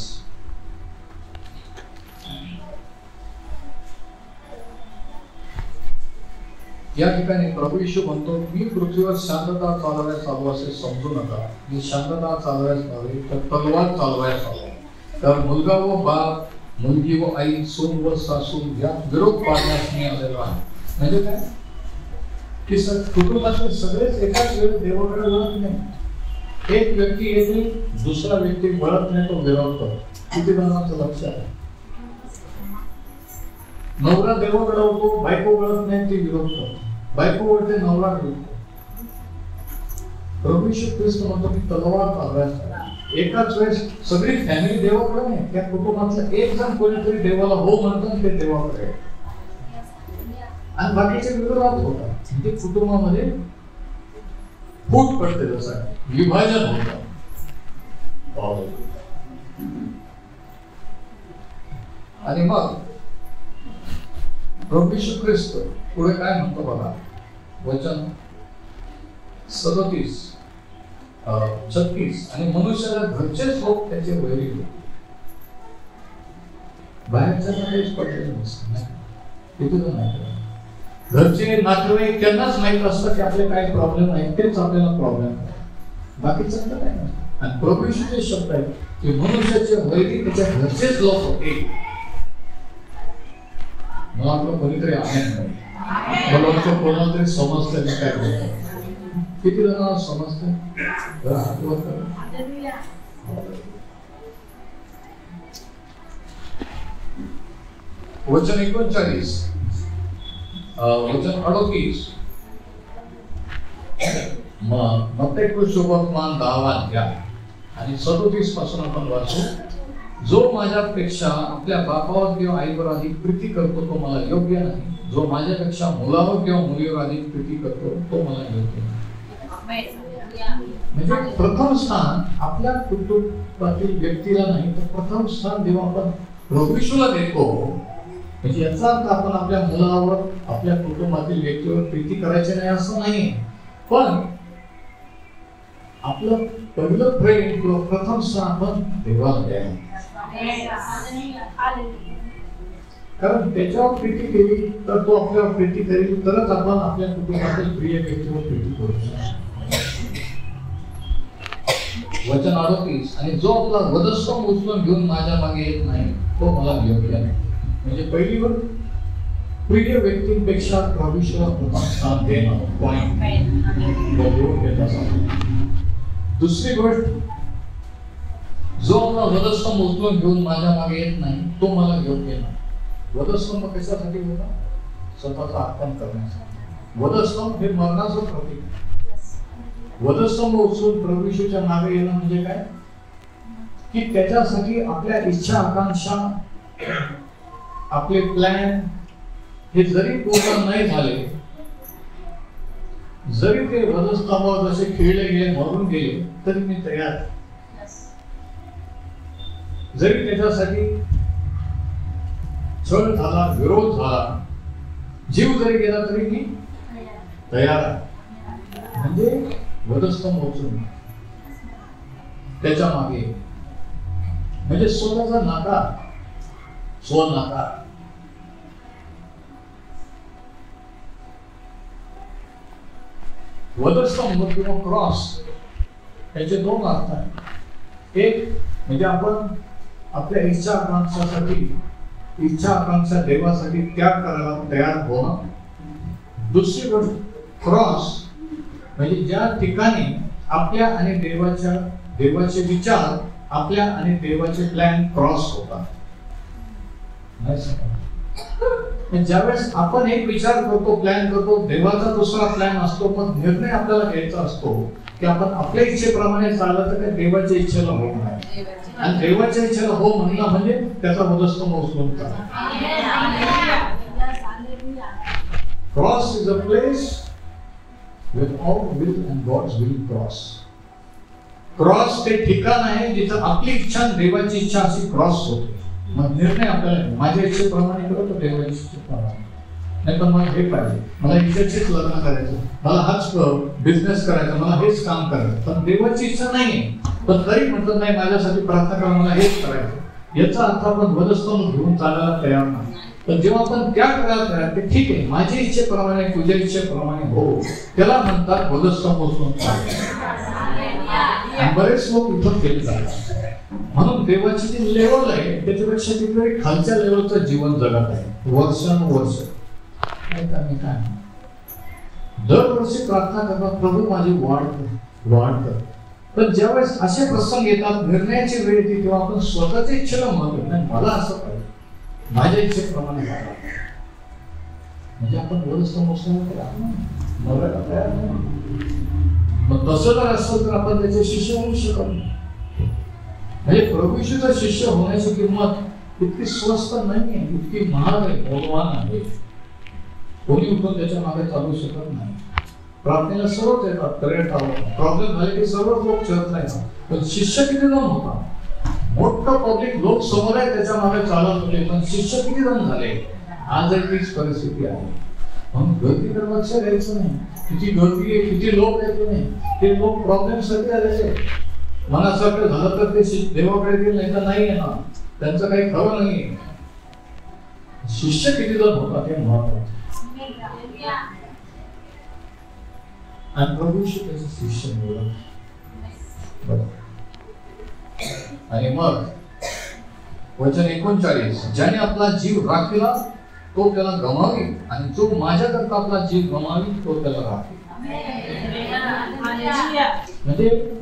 या ठिकाणी प्रभू येशू म्हणतो, मी पृथ्वीवर शांतता चालवायला चालू असे समजू नका. मी शांतता चालवायला चालवे तर तलवार चालवायला चालवे. तर मुलगा व बाप, मुलगी व आई, सून व सासू या विरोध पाडण्यास मी आलेलो आहे. म्हणजे काय की कुटुंबातले सगळेच एकाच वेळेस देवाकडे वळत नाही. एक व्यक्ती येते, दुसरा व्यक्ती वळत नाही, तो विरोध करतो. किती जणांचं लक्ष आहे? नवरा देवाकडे होतो, बायको वळत नाही, ती विरोध करतो. बायको वळते, नवरा विरोध. प्रभू येशू ख्रिस्त म्हणतो की तलवार चालवायचा. एकाच वेळेस सगळी फॅमिली देवाकडे नाही, त्या कुटुंबातलं एक जण कोणीतरी देवाला हो म्हणतात, ते देवाकडे, आणि बाकीचे विरोधात होतात. म्हणजे कुटुंबामध्ये फूट पडते, जसं विभाजन होतं. आणि मग प्रभू येशू ख्रिस्त पुढे काय म्हणतो बघा, वचन 37, 36. आणि मनुष्याला घरचेच लोक त्याचे वैरी होते. बाहेरच्या काहीच पडलेलं नसतं. किती जण नाही, घरचे नातेवाईक त्यांनाच माहित असतं की आपले काय प्रॉब्लेम आहेत, तेच आपल्याला प्रॉब्लेम आहे, बाकीचं काय नसतं. आणि प्रभू येशूचे शब्द आहेत की मनुष्याचे वैरी त्याच्या घरचेच लोक होते. मला आपलं कोणीतरी आहे नाही, मला वाटतं कोणाला तरी समजतं मी काय बोलतो. किती जणांना समजतं? वचन 39, वचन 38. मत्ती सुवर्तमान 10 आणि 37 पासून आपण वाचू. जो माझ्यापेक्षा आपल्या बापावर किंवा आईवर अधिक प्रीती करतो तो मला योग्य नाही. जो माझ्यापेक्षा मुलावर किंवा मुलीवर अधिक प्रीती करतो तो मला योग्य नाही. म्हणजे प्रथम स्थान आपल्या कुटुंबातील व्यक्तीला नाही, तर प्रथम स्थान जेव्हा आपण प्रभू येशूला देतो, म्हणजे याचा अर्थ आपण आपल्या मुलावर, आपल्या कुटुंबातील व्यक्तीवर प्रीती करायची नाही असं नाही, पण आपलं पहिलं प्रेम किंवा प्रथम स्थान आपण देवाला द्यायला. कारण त्याच्यावर प्रीती केली तर तो आपल्यावर प्रीती करेल, तरच आपण आपल्या कुटुंबातील प्रिय व्यक्तीवर प्रीती करू शकतो. वचन 38. आणि जो आपला वधस्तंभ उचलून घेऊन माझ्या मागे येत नाही तो मला योग्य नाही. म्हणजे पहिली गोष्ट, प्रिय व्यक्तींपेक्षा प्रभू येशूला प्रथम स्थान देणं. दुसरी गोष्ट, जो आपला वधस्तंभ उचलून घेऊन माझ्या मागे येत नाही तो मला योग्य नाही. वधस्तंभ कशासाठी होता? स्वतःचा अर्पण करण्यासाठी. वधस्तंभ हे मरणाचं प्रतीक. वधस्तंभ उचलून प्रभू येशूच्या मागे येणं म्हणजे काय? की त्याच्यासाठी आपल्या इच्छा आकांक्षा, आपले प्लॅन हे जरी पूर्ण नाही झाले, जरी ते वधस्तंभावर जसे खेळले गेले, मरून गेले, तरी मी तयार. जरी त्याच्यासाठी छळ झाला, विरोध झाला, जीव जरी गेला तरी मी तयार आहे. म्हणजे वधस्तंभ उचलून त्याच्या मागे, म्हणजे स्वतःचा नाकार, स्वनाकार. वधस्तंभ किंवा क्रॉस याचे दोन अर्थ आहेत. एक म्हणजे आपण आपल्या इच्छा आकांक्षासाठी, इच्छा आकांक्षा देवासाठी त्याग करायला तयार होणं. दुसरी गोष्ट क्रॉस म्हणजे ज्या ठिकाणी आपल्या आणि देवाचे विचार, आपल्या आणि देवाचे प्लॅन क्रॉस होतात. ज्यावेळेस आपण एक विचार करतो, प्लॅन करतो, देवाचा दुसरा प्लॅन असतो, पण निर्णय आपल्याला घ्यायचा असतो की आपण आपल्या इच्छेप्रमाणे चाललं तर काय देवाच्या इच्छेला हो नाही. आणि देवाच्या इच्छेला हो म्हणला म्हणजे त्याचा वधस्तंभ उचलून टाका. Cross is a place with all will and God's will cross. Cross ते ठिकाण आहे जिथं आपली इच्छा आणि देवाची इच्छा अशी क्रॉस होते. मग निर्णय आपल्याला माझ्या इच्छेप्रमाणे करतो, देवाच्या इच्छेप्रमाणे नाही. पण मला हे पाहिजे, मला इच्छेचेच लग्न करायचं, मला हाच बिझनेस करायचा, मला हेच काम करायचं, पण देवाची इच्छा नाहीये. पण तरी म्हटलं नाही, माझ्यासाठी प्रार्थना करा, मला हेच करायचं. याचा अर्थ आपण वधस्तंभ घेऊन चालायला तयार नाही. पण जेव्हा आपण त्या करायला तयार, ते ठीक आहे, माझ्या इच्छेप्रमाणे, तुझ्या इच्छेप्रमाणे हो, त्याला म्हणतात वधस्तंभ उचलून चालणे. बरेच लोक इथं फेल झाले. म्हणून देवाची जी लेवल आहे त्याच्यापेक्षा तिकडे खालच्या लेवलचं जीवन जगत आहे वर्षानुवर्ष. मी काय दरवर्षी प्रार्थना करतात, प्रभू माझी वाढ कर. पण ज्यावेळेस असे प्रसंग येतात, निर्णयाची वेळ येते, तेव्हा आपण स्वतःच्या इच्छेला म्हणतो नाही, मला असं पाहिजे, माझ्या इच्छेप्रमाणे झाला. म्हणजे आपण वधस्तंभ बघायला तयार नाही. मग तसं जर असेल तर आपण त्याचे शिष्य होऊ शकत नाही. म्हणजे प्रभू येशूचा शिष्य होण्याची किंमत इतकी स्वस्त नाहीये, इतकी महाग आहे, मौल्यवान आहे. कोणी उठून त्याच्या मागे चालू शकत नाही. प्रार्थनेला सर्वच येतात, प्रॉब्लेम झाले की सर्वच लोक चर्चला येतात. पण शिष्य किती जण होता? मोठं पब्लिक लोक समोर आहे, त्याच्या मागे चालत होते, पण शिष्य किती जण झाले? आज तीच परिस्थिती आहे. म्हणून गर्दीकडे लक्ष द्यायचं नाही. किती गर्दी आहे, किती लोक आहेत नाही, ते लोक प्रॉब्लेम साठी आलेले. मनासारखं झालं तर ते देवाकडे गेले, नाही तर नाही येणार. त्यांचं काही खरं नाही. शिष्य किती जण होतात हे महत्वाचं. आणि प्रभू त्याचे शिष्य निवडत. आणि मग वचन 39, ज्याने आपला जीव राखला तो त्याला गमावी, आणि जो माझ्याकरता आपला जीव गमावी तो त्याला राखील.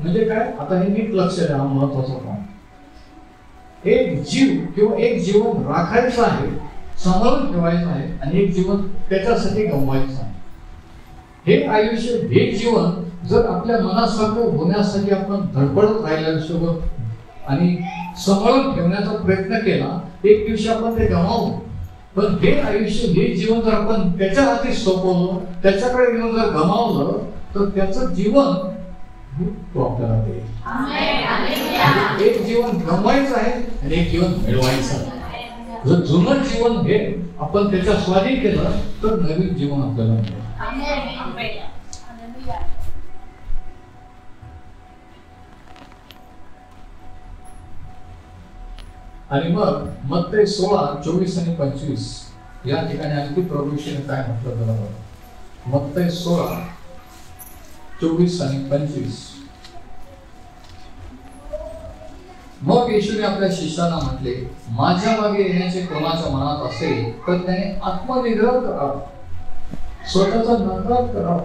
म्हणजे काय? आता हे नीट लक्ष द्या, महत्वाचा पॉइंट. एक जीव किंवा एक जीवन राखायचं आहे, सांभाळून ठेवायचं आहे, आणि एक जीवन त्याच्यासाठी गमवायचं आहे. हे आयुष्य, हे जीवन जर आपल्या मनासारखं होण्यासाठी आपण धडपडत राहिल्यासोबत आणि सांभाळून ठेवण्याचा प्रयत्न केला, एक दिवशी आपण ते गमावू. पण हे आयुष्य, हे जीवन जर आपण त्याच्या हाती सोपवलं, त्याच्याकडे घेऊन जर गमावलं, तर त्याचं जीवन तो आपल्याला देईल. एक जीवन गमवायचं आहे आणि एक जीवन मिळवायचं आहे. जर जुनं जीवन हे आपण त्याच्या स्वाधीन केलं तर नवीन जीवन आपल्याला मिळेल. आणि मग मत्ते 16, 24 आणि 25 या ठिकाणी आणखी प्रभू येशूने काय म्हटलं बघा. मत्ते 16, 24 आणि 25. मग येशूने आपल्या शिष्यांना म्हटले, माझ्या मागे येण्याचे कोणाच्या मनात असेल तर त्याने आत्मनिग्रह करावा, स्वतःचा नकार करावा.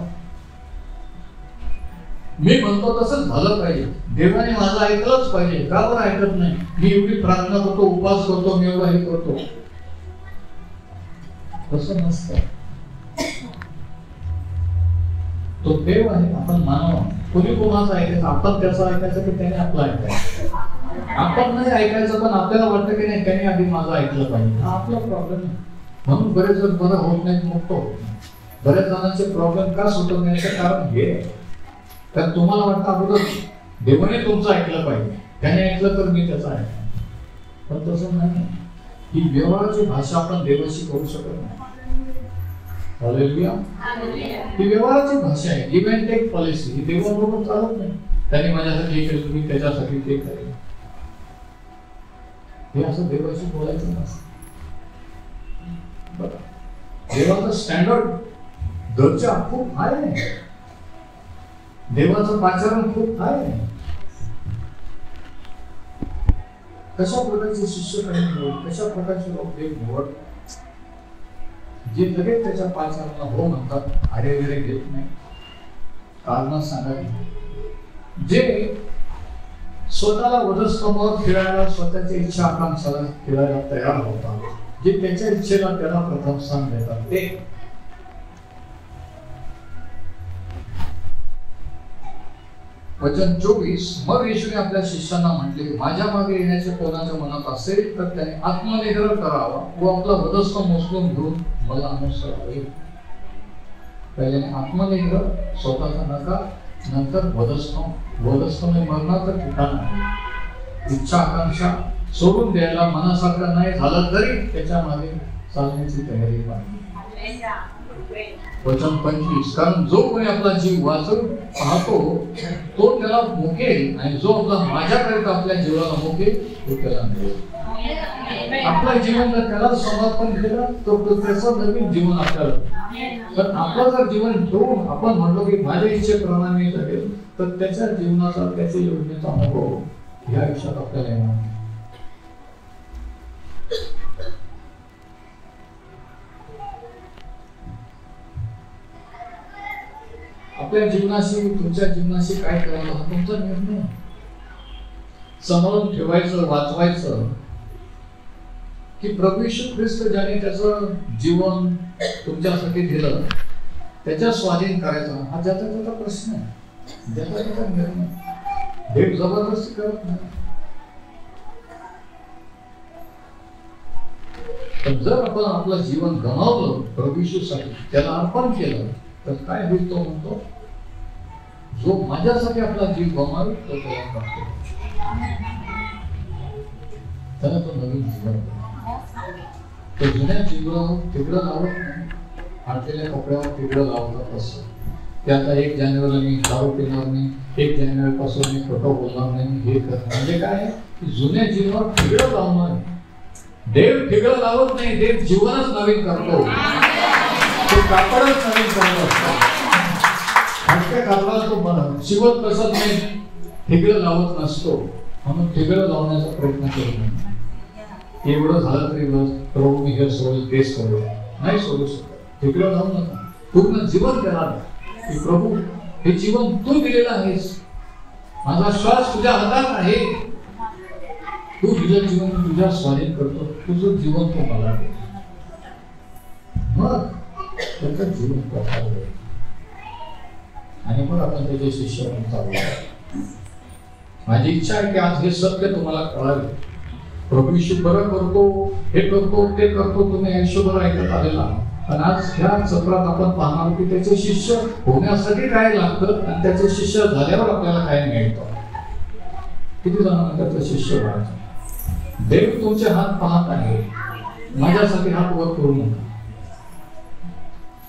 मी म्हणतो तसंच झालं पाहिजे. देवाने माझं ऐकलंच पाहिजे. का बरं ऐकत नाही? मी एवढी प्रार्थना करतो, उपवास करतो, मी एवढं हे करतो, तसं नसतं. तो देव आहे, आपण मानव. कोणी कोणाचं ऐकायचं, आपण त्याचं ऐकायचं की त्याने आपलं ऐकायचं. आपण नाही ऐकायचं, पण आपल्याला वाटतं की नाही त्याने आधी माझं ऐकलं पाहिजे. हा आपला प्रॉब्लेम आहे. म्हणून बरेच जण बरं होत नाहीत, मुक्त होत नाही. बऱ्याच जणांचे प्रॉब्लेम का सुटत नाही याचं कारण हे आहे. तर तुम्हाला वाटतं अगोदर देवाने तुमचं ऐकलं पाहिजे, त्याने ऐकलं तर मी त्याचं ऐकलं. पण तसं नाही. ही व्यवहाराची भाषा आपण देवाशी करू शकत नाही. हालेलुया. ही व्यवहाराची भाषा आहे. Give and take policy. ही देवाबरोबर चालत नाही. त्याने माझ्यासाठी हे केलं, मी त्याच्यासाठी ते करेन. हे असं देवाशी बोलायचं नसतं. देवाचं स्टँडर्ड दर्जा खूप हाय आहे. देवाचं आचरण खूप हाय आहे. कशा प्रकारचे शिष्य काही निवड, कशा प्रकारचे लोक देव निवड, जे लगेच त्याच्या पाचाराला हो म्हणतात, अरे वगैरे घेत नाही, कारण सांगायला, जे स्वतःला वधस्तंभावर फिरायला, स्वतःच्या इच्छा आकांक्षाला फिरायला तयार होतात, जे त्याच्या इच्छेला त्याला प्रथम स्थान देतात, ते वचन 24. मग येशूने आपल्या शिष्यांना म्हटले, माझ्या मागे येण्याचे कोणाच्या मनात असेल तर त्याने आत्मनिग्रह करावा व आपला वधस्तंभ उचलून घेऊन मला अनुसरावे. पहिले आत्मनिग्रह, स्वतःचा नकार, नंतर वधस्तंभ. वधस्तंभ हे मरणाचं ठिकाण आहे. इच्छा आकांक्षा सोडून द्यायला मनासारखं नाही झालं तरी त्याच्या मागे चालण्याची तयारी पाहिजे. वचन 25. कारण जो कोणी आपला जीव वाचवून पाहतो तो त्याला मुकेल, आणि जो आपला माझ्याकरिता आपल्या जीवाला मुकेल तो त्याला मिळेल. आपलं जीवन जर त्याला समर्पण केलं तर त्याचं नवीन जीवन आपल्याला. तर आपलं जर जीवन ठेवून आपण म्हणतो की माझ्या इच्छेप्रमाणे जगेल, तर त्याच्या जीवनाचा, त्याच्या योजनेचा अनुभव या आयुष्यात आपल्याला येणार. आपल्या जीवनाशी, तुमच्या जीवनाशी काय करायला हा तुमचा निर्णय. समोरून ठेवायचं, वाचवायचं की प्रभू येशू ख्रिस्त ज्याने त्याचं जीवन तुमच्यासाठी दिलं त्याच्या स्वाधीन करायचा, हा ज्याचा त्याचा प्रश्न आहे, ज्याचा त्याचा निर्णय. देव जबरदस्ती करत नाही. पण जर आपण आपलं जीवन गमावलं प्रभू येशूसाठी, त्याला अर्पण केलं, तर काय होईल? तो म्हणतो, जो माझ्यासाठी आपला जीव गमावेल तो त्याला प्राप्त, त्याला तो नवीन जीवन. तो जुन्या जीवनावर तिकडं लावत नाही, फाटलेल्या कपड्यावर तिकडं लावतात असं. ते आता 1 जानेवारीला मी दारू पिणार नाही, 1 जानेवारी पासून मी खोटं बोलणार नाही, हे करणार. म्हणजे काय की जुन्या जीवनावर तिकडं लावणार. देव तिकडं लावत नाही, देव जीवनच नवीन करतो. तो कापडच नवीन करत असतो. फाटक्या कापडाला तो शिवत बसत नाही, ठिगळं लावत नसतो. म्हणून ठिगळं लावण्याचा प्रयत्न करत नाही. एवढं झालं तरी बस प्रभू मी हे सोडून तेच करू, नाही सोडू शकत. ठिगळं लावू नका. पूर्ण जीवन त्याला द्या की प्रभू हे जीवन तू दिलेलं आहेस, माझा श्वास तुझ्या हातात आहे, तू तुझं जीवन तुझ्या स्वाधीन करतो, तुझं जीवन तू मला दे. मग त्याचं जीवन प्रकार आणि मग आपण त्याचे शिष्य म्हणून चालू. माझी इच्छा आहे की आज हे सत्य तुम्हाला कळावे. प्रभू येशू बरं करतो, हे करतो, ते करतो, तुम्ही आयुष्यभर ऐकत आलेला. पण आज ह्या सत्रात आपण पाहणार की त्याचे शिष्य होण्यासाठी काय लागतं आणि त्याचे शिष्य झाल्यावर आपल्याला काय मिळतं. किती जणांना त्याचं शिष्य व्हायचं. देव तुमचे हात पाहत आहे, माझ्यासाठी हात वर करू नका.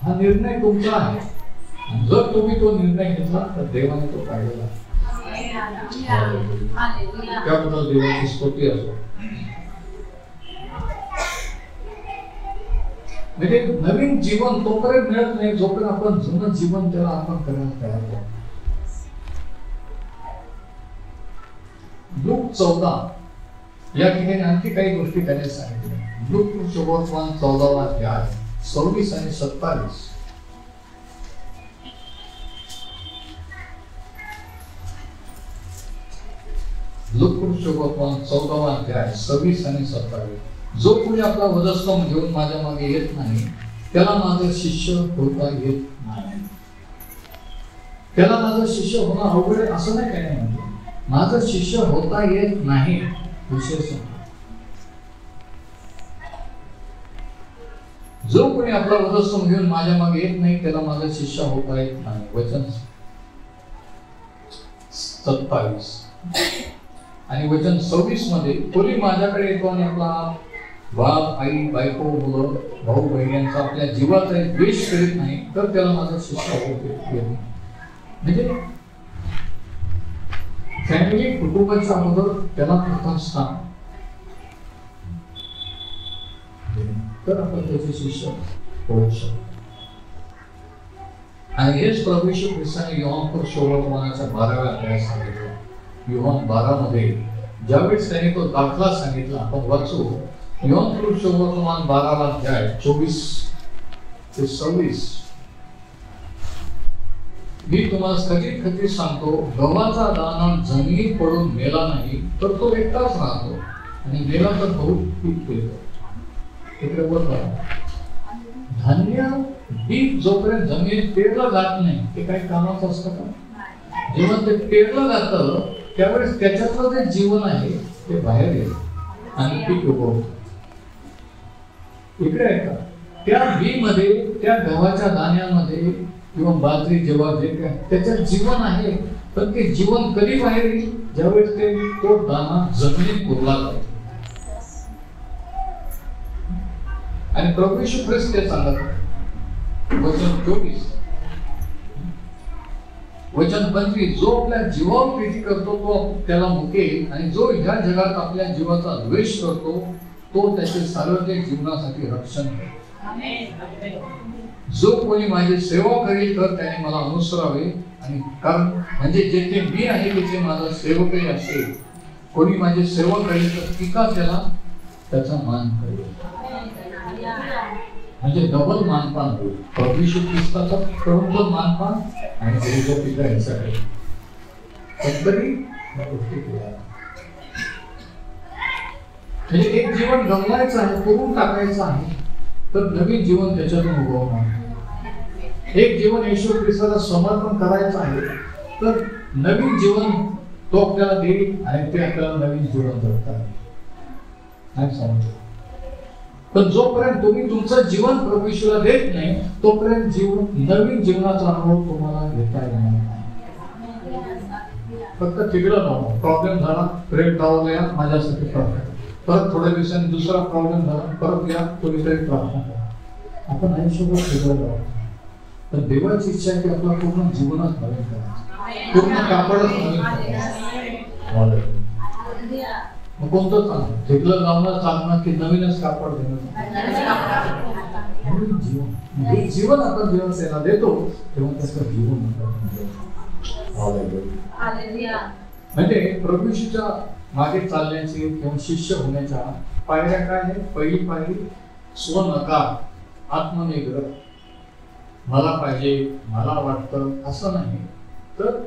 हा निर्णय तुमचा आहे. जर तुम्ही तो निर्णय घेतला तर देवाने तो काढलेला. त्याबद्दल देवाची स्तुती असो. म्हणजे नवीन जीवन तोपर्यंत मिळत नाही जोपर्यंत आपण जुनं जीवन त्याला आपण करायला तयार होतो. लूक 14 या ठिकाणी आणखी काही गोष्टी त्याने सांगितल्या. लूक सुवर्तमान 14 अध्याय 26 आणि 27. लूक सुवर्तमान 14 अध्याय 26 आणि 27. जो कोणी आपला वधस्तंभ घेऊन माझ्या मागे येत नाही त्याला माझं शिष्य होता येत नाही. त्याला माझं शिष्य होणं अवघड आहे असं नाही काही म्हणजे, माझं शिष्य होता येत नाही विशेष. जो कोणी आपला वधस्तंभ घेऊन माझ्या मागे येत नाही त्याला माझा शिष्य होता येत नाही. वचन 27 आणि वचन 26 मध्ये, कोणी माझ्याकडे येतो आणि आपला बाप आई बायको मुलं भाऊ बहिणींचा आपल्या जीवाचा द्वेष करीत नाही तर त्याला माझा शिष्य होत येत नाही. म्हणजे फॅमिली कुटुंबाच्या अगोदर त्याला प्रथम स्थान, तर आपण त्याचे शिष्य होऊ शकतो. आणि हेच प्रभू येशू ख्रिस्ताने योहान सुवर्तमानाच्या 12व्या अध्यायात सांगितलं. योहान 12 मध्ये ज्यावेळेस त्याने तो दाखला सांगितला, आपण वाचू योहान सुवर्तमान 12 अध्याय 24 ते 26. मी तुम्हाला खचित सांगतो, गव्हाचा दाणा जमिनीत पडून मेला नाही तर तो एकटाच राहतो आणि मेला तर बहुत पीक पेरतो. तिकडे वर धान्य बी जोपर्यंत जमिनीत पेरलं जात नाही ते काही कामाचं असतं का? जेव्हा ते पेरलं जातं त्यावेळेस त्याच्यातलं जे जीवन आहे ते बाहेर येतं आणि पीक उगवतं. इकडे आहे का त्या बी मध्ये, त्या गव्हाच्या दाण्यामध्ये किंवा बाजरी जेव्हा जे काय त्याच्यात जीवन आहे, पण ते जीवन कधी बाहेर येईल? ज्यावेळेस ते तो दाणा जमिनीत पुरला जातो. आणि प्रभू येशू ख्रिस्त ते सांगत वचन 24 वचन 25, जो आपल्या जीवावर प्रीती करतो तो त्याला मुकेल आणि जो ह्या जगात आपल्या जीवाचा द्वेष करतो तो त्याचे सार्वत्रिक जीवनासाठी रक्षण करेल. जो कोणी माझी सेवा करेल तर त्याने मला अनुसरावे, आणि कारण म्हणजे जेथे मी आहे तिथे माझा सेवकही असेल. कोणी माझी सेवा करेल तर पिता त्याला त्याचा मान करेल. म्हणजे डबल मानपान होईल. प्रभू येशू ख्रिस्ताचा कडून मानपान आणि गुरुचा पिता यांच्याकडे. म्हणजे एक जीवन गमवायचं आहे, करून टाकायचं आहे, तर नवीन जीवन त्याच्यातून उगवणार. एक जीवन येशू ख्रिस्ताला समर्पण करायचं आहे तर नवीन जीवन तो आपल्याला देईल आणि ते आपल्याला नवीन जीवन जगतात. नाही समजलं. पण जोपर्यंत तुम्ही तुमचं जीवन प्रभू येशूला देत नाही तोपर्यंत नवीन जीवनाचा अनुभव तुम्हाला घेता येणार नाही. फक्त तिकडं नको, प्रॉब्लेम झाला, ब्रेक डाऊन माझ्यासाठी प्रॉब्लेम, परत थोड्या दिवसांनी दुसरा प्रॉब्लेम झाला, परत या कोणीतरी प्रार्थना करा. आपण आयुष्यभर तिकडं जाऊ, पण देवाची इच्छा आहे की आपला पूर्ण जीवनच नवीन करायचं, पूर्ण कापडच नवीन करायचं. मग कोणतं चालतं? ठेकलं लावणं चालणं की नवीनच कापड देणं? जीवन, जीवन आपण जेव्हा त्याला देतो तेव्हा त्याचं जीवन म्हणजे प्रभू येशूच्या मागे चालण्याची किंवा शिष्य होण्याच्या पायऱ्या काय आहे? पहिली पायरी स्वनकार, आत्मनिग्रह. मला पाहिजे, मला वाटतं असं नाही, तर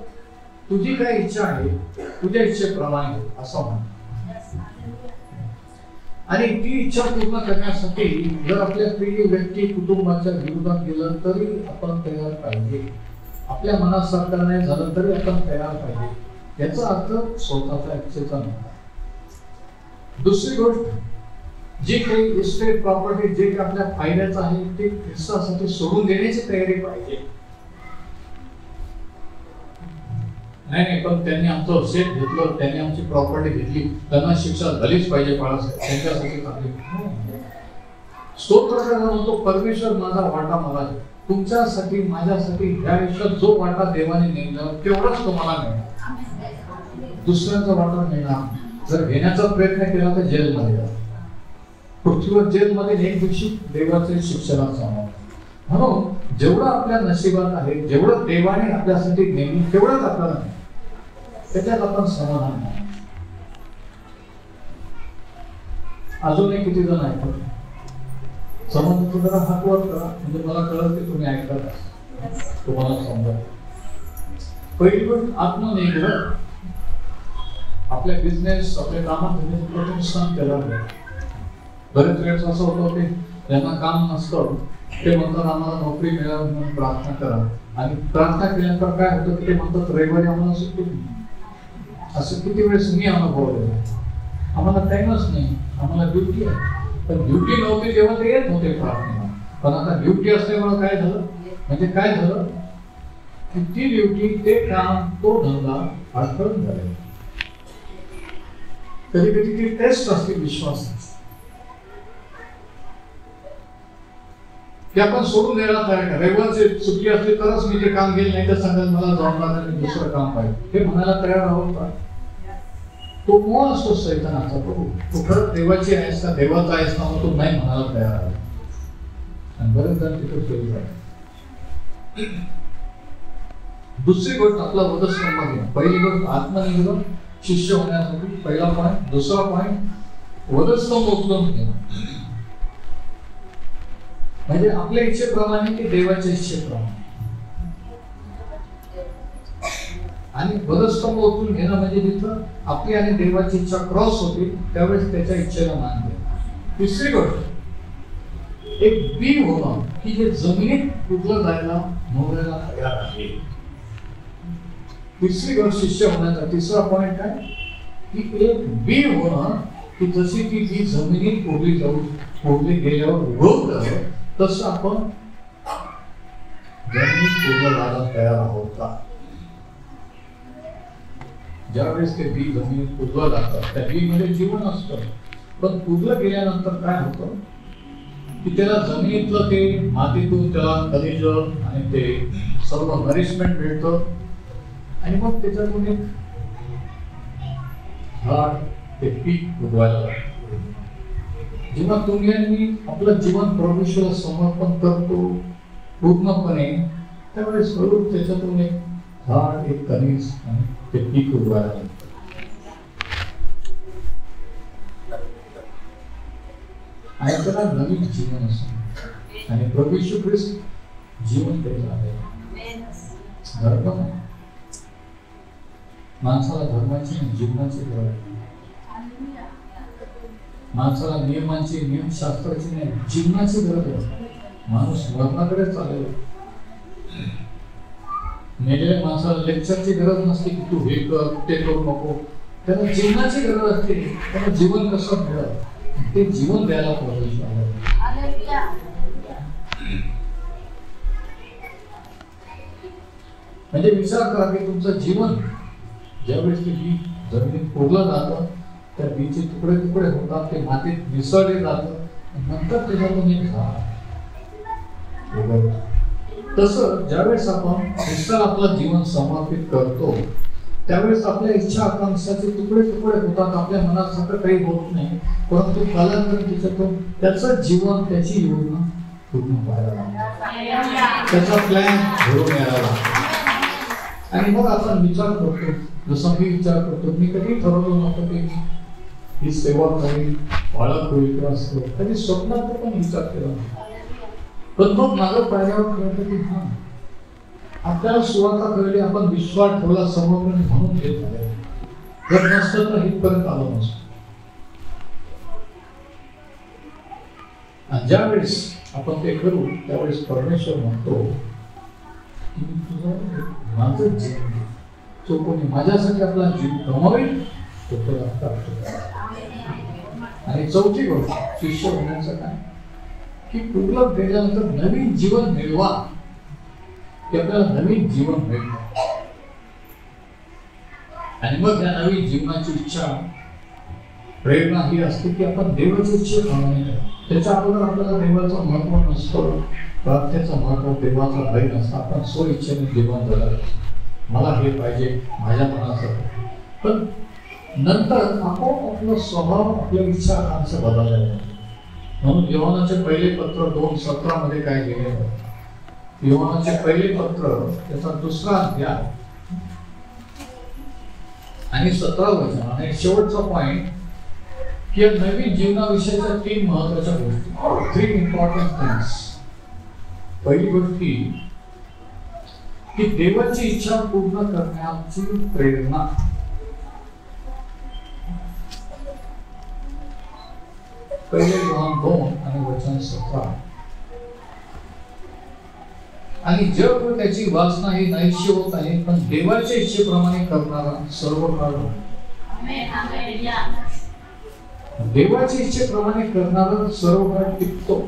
तुझी काय इच्छा आहे तुझ्या इच्छेप्रमाणे असं म्हणा. आणि ती इच्छा पूर्ण करण्यासाठी जर आपल्या प्रिय व्यक्ती कुटुंबाच्या विरोधात गेलं तरी आपण तयार पाहिजे. आपल्या मनासारखं नाही झालं तरी आपण तयार पाहिजे. याचा अर्थ स्वतःच्या इच्छेचा नाही. दुसरी गोष्ट, जे काही इस्टेट प्रॉपर्टी जे काही आपल्या फायद्याचं आहे ते ख्रिस्तासाठी सोडून देण्याची तयारी पाहिजे. नाही पण त्यांनी आमचं शेत घेतलं, त्यांनी आमची प्रॉपर्टी घेतली, त्यांना शिक्षा झालीच पाहिजे बाळासाहेब, त्यांच्यासाठी चांगली. स्तोत्र म्हणतो परमेश्वर माझा वाटा मला दे. तुमच्यासाठी माझ्यासाठी ह्या आयुष्यात जो वाटा देवाने नेला तेवढाच तुम्हाला मिळणार, दुसऱ्याचा वाटा मिळणार. जर घेण्याचा प्रयत्न केला तर जेलमध्ये जा. पृथ्वीवर जेलमध्ये एक दिवशी देवाचे शिक्षणात जाणार. म्हणून जेवढं आपल्या नशिबात आहे, जेवढं देवाने आपल्यासाठी नेमलं तेवढंच आपल्याला नाही, त्याच्यात आपण समाधान नाही. अजूनही किती जण ऐकतात? समज जरा हात वर करा, म्हणजे मला कळत की तुम्ही ऐकतात, तुम्हाला समजा. पहिली गोष्ट आत्मनिग्रह. आपल्या बिझनेस, आपल्या कामात प्रथम स्थान त्याला मिळेल. बरेच वेळेस असं होतं की ज्यांना काम नसतं ते म्हणतात आम्हाला नोकरी मिळावी म्हणून प्रार्थना करा, आणि प्रार्थना केल्यानंतर काय होतं ते म्हणतात रविवारी आम्हाला सुट्टी नाही. असं किती वेळेस मी अनुभवलं. आम्हाला टाइमच नाही, आम्हाला ड्युटी आहे. पण ड्युटी नव्हती तेव्हा ते येत नव्हते प्रार्थनेला, पण आता ड्युटी असल्यामुळे काय झालं, म्हणजे काय झालं की ती ड्युटी, ते काम, तो धंदा अडखळून झाले. कधी कधी ती टेस्ट असते विश्वासाची, की आपण सोडून द्यायला तयार का. रविवारची सुट्टी असली तरच मी ते काम घेईल, नाही तर सांगाल मला जमणार नाही, दुसरं काम पाहिजे, हे म्हणायला तयार आहोत का. तो मोह असतो सैतानाचा. तू खरं देवाची आहेस का, देवाचा आहेस ना, तो नाही म्हणायला तयार आहे. आणि बरेच जण तिथे फेल झाले. दुसरी गोष्ट आपला वधस्तंभ घेणं. पहिली गोष्ट आत्मनिर्भर शिष्य होण्यासाठी पहिला पॉईंट. दुसरा पॉईंट वधस्तंभ उचलून घेणं, म्हणजे आपल्या इच्छेप्रमाणे की देवाच्या इच्छेप्रमाणे. आणि वधस्तंभ उचलून घेणं म्हणजे तिथं आपली आणि देवाची इच्छा क्रॉस होती, त्यावेळेस त्याच्या इच्छेला मान द्या. तिसरी गोष्ट एक बी होणं, की जे जमिनीत कुठलं जायला मोडायला तयार आहे. तिसरी गोष्ट शिष्य होण्याचा तिसरा पॉईंट काय, की एक बी होणं, की जशी ती बी जमिनीत कोरली गेल्यावर उगवतं, तसं आपण जमिनीत कोरलं जायला तयार आहोत का. ज्यावेळेस ते बी जमिनीत कुजलं जातात, त्या बी मध्ये जीवन असतं, पण कुजलं गेल्यानंतर काय होतं की त्याला जमिनीतलं ते मातीतून त्याला खनिज आणि ते सर्व नरिशमेंट मिळतं, आणि मग त्याच्यातून एक झाड, ते पीक उगवायला लागतं. जेव्हा तुम्ही आणि आपलं जीवन प्रभूला समर्पण करतो पूर्णपणे, त्यावेळेस हळूहळू त्याच्यातून एक झाड, एक खनिज आणि ते पीक उगवायला लागतं. आणि त्याला नवीन जीवन असतं. आणि प्रभू येशू ख्रिस्त जीवन द्यायला आहे. धर्म माणसाला धर्माची जीवनाची गरज आहे. माणसाला नियमांची, नियमशास्त्राची नाही, जीवनाची गरज आहे. माणूस मरणाकडे चाललेला. मेलेल्या माणसाला लेक्चरची गरज नसते की तू हे कर, ते करू नको. त्याला जीवनाची गरज असते. त्याला जीवन कसं मिळेल ते जीवन द्यायला पाहिजे. म्हणजे विचार करा की तुमचं जीवन ज्यावेळेस ते बी जमिनीत कोरलं जातं, त्या बीचे तुकडे तुकडे होतात, ते मातीत मिसळले जातं, नंतर त्याच्यातून एक झाड. तसं ज्यावेळेस आपण ख्रिस्ताला आपलं जीवन समर्पित करतो, त्यावेळेस आपल्या इच्छा आकांक्षाचे तुकडे तुकडे होतात. आपल्या मनासारखं काही होत नाही, परंतु कालांतर त्याच्यातून त्याचं जीवन, त्याची योजना पूर्ण व्हायला लागते, त्याचा प्लॅन घडून यायला लागतो. आणि मग आपण विचार करतो, जसं मी विचार करतो, मी कधी ठरवलं नव्हतं की ही सेवा करेल, बाळक होईल किंवा असतो, कधी स्वप्नात पण विचार केला नाही. पण मग माझं पाहिल्यावर कळतं की हा, आपल्याला सुवार्ता कळली, आपण विश्वास ठेवला, समर्पण म्हणून घेत आहे. जर नसतं तर इथपर्यंत आलो नसतो. आणि ज्यावेळेस आपण ते करू त्यावेळेस परमेश्वर म्हणतो की मी तुझं माझं जीवन, तो कोणी माझ्यासाठी आपला जीव गमावेल तो त्याला. आणि चौथी गोष्ट शिष्य होण्याचं काय, की पूर्ण गेल्यानंतर नवीन जीवन मिळवा, की आपल्याला नवीन जीवन मिळतं. आणि मग या नवीन जीवनाची इच्छा, प्रेरणा ही असते की आपण देवाची इच्छेप्रमाणे करावं. त्याच्या अगोदर आपल्याला देवाचं महत्व नसतं, प्रार्थनेचं महत्व, देवाचा भय नसतं. आपण स्वइच्छेने जीवन जगत, मला हे पाहिजे, माझ्या मनाचं. पण नंतर आपोआप आपला स्वभाव, आपल्या इच्छा आकांक्षा बदलल्या जातात. म्हणून योहानाचे पहिले पत्र 2:17 मध्ये काय लिहिलेलं आहे, योहानाचे पहिले पत्र त्याचा 2रा अध्याय आणि 17 वचन आणि शेवटचा पॉइंट, की या नवीन जीवनाविषयीच्या 3 महत्त्वाच्या गोष्टी, 3 इम्पॉर्टंट थिंग्स. पहिली गोष्ट की देवाची इच्छा पूर्ण करण्याची प्रेरणा. पहिले योहान 2 आणि वचन 17. आणि जग व त्याची वासना ही नाहीशी होत आहे, पण देवाच्या इच्छेप्रमाणे करणारा सर्व काळ देवाच्या इच्छेप्रमाणे करणारा सर्व काळ टिकतो.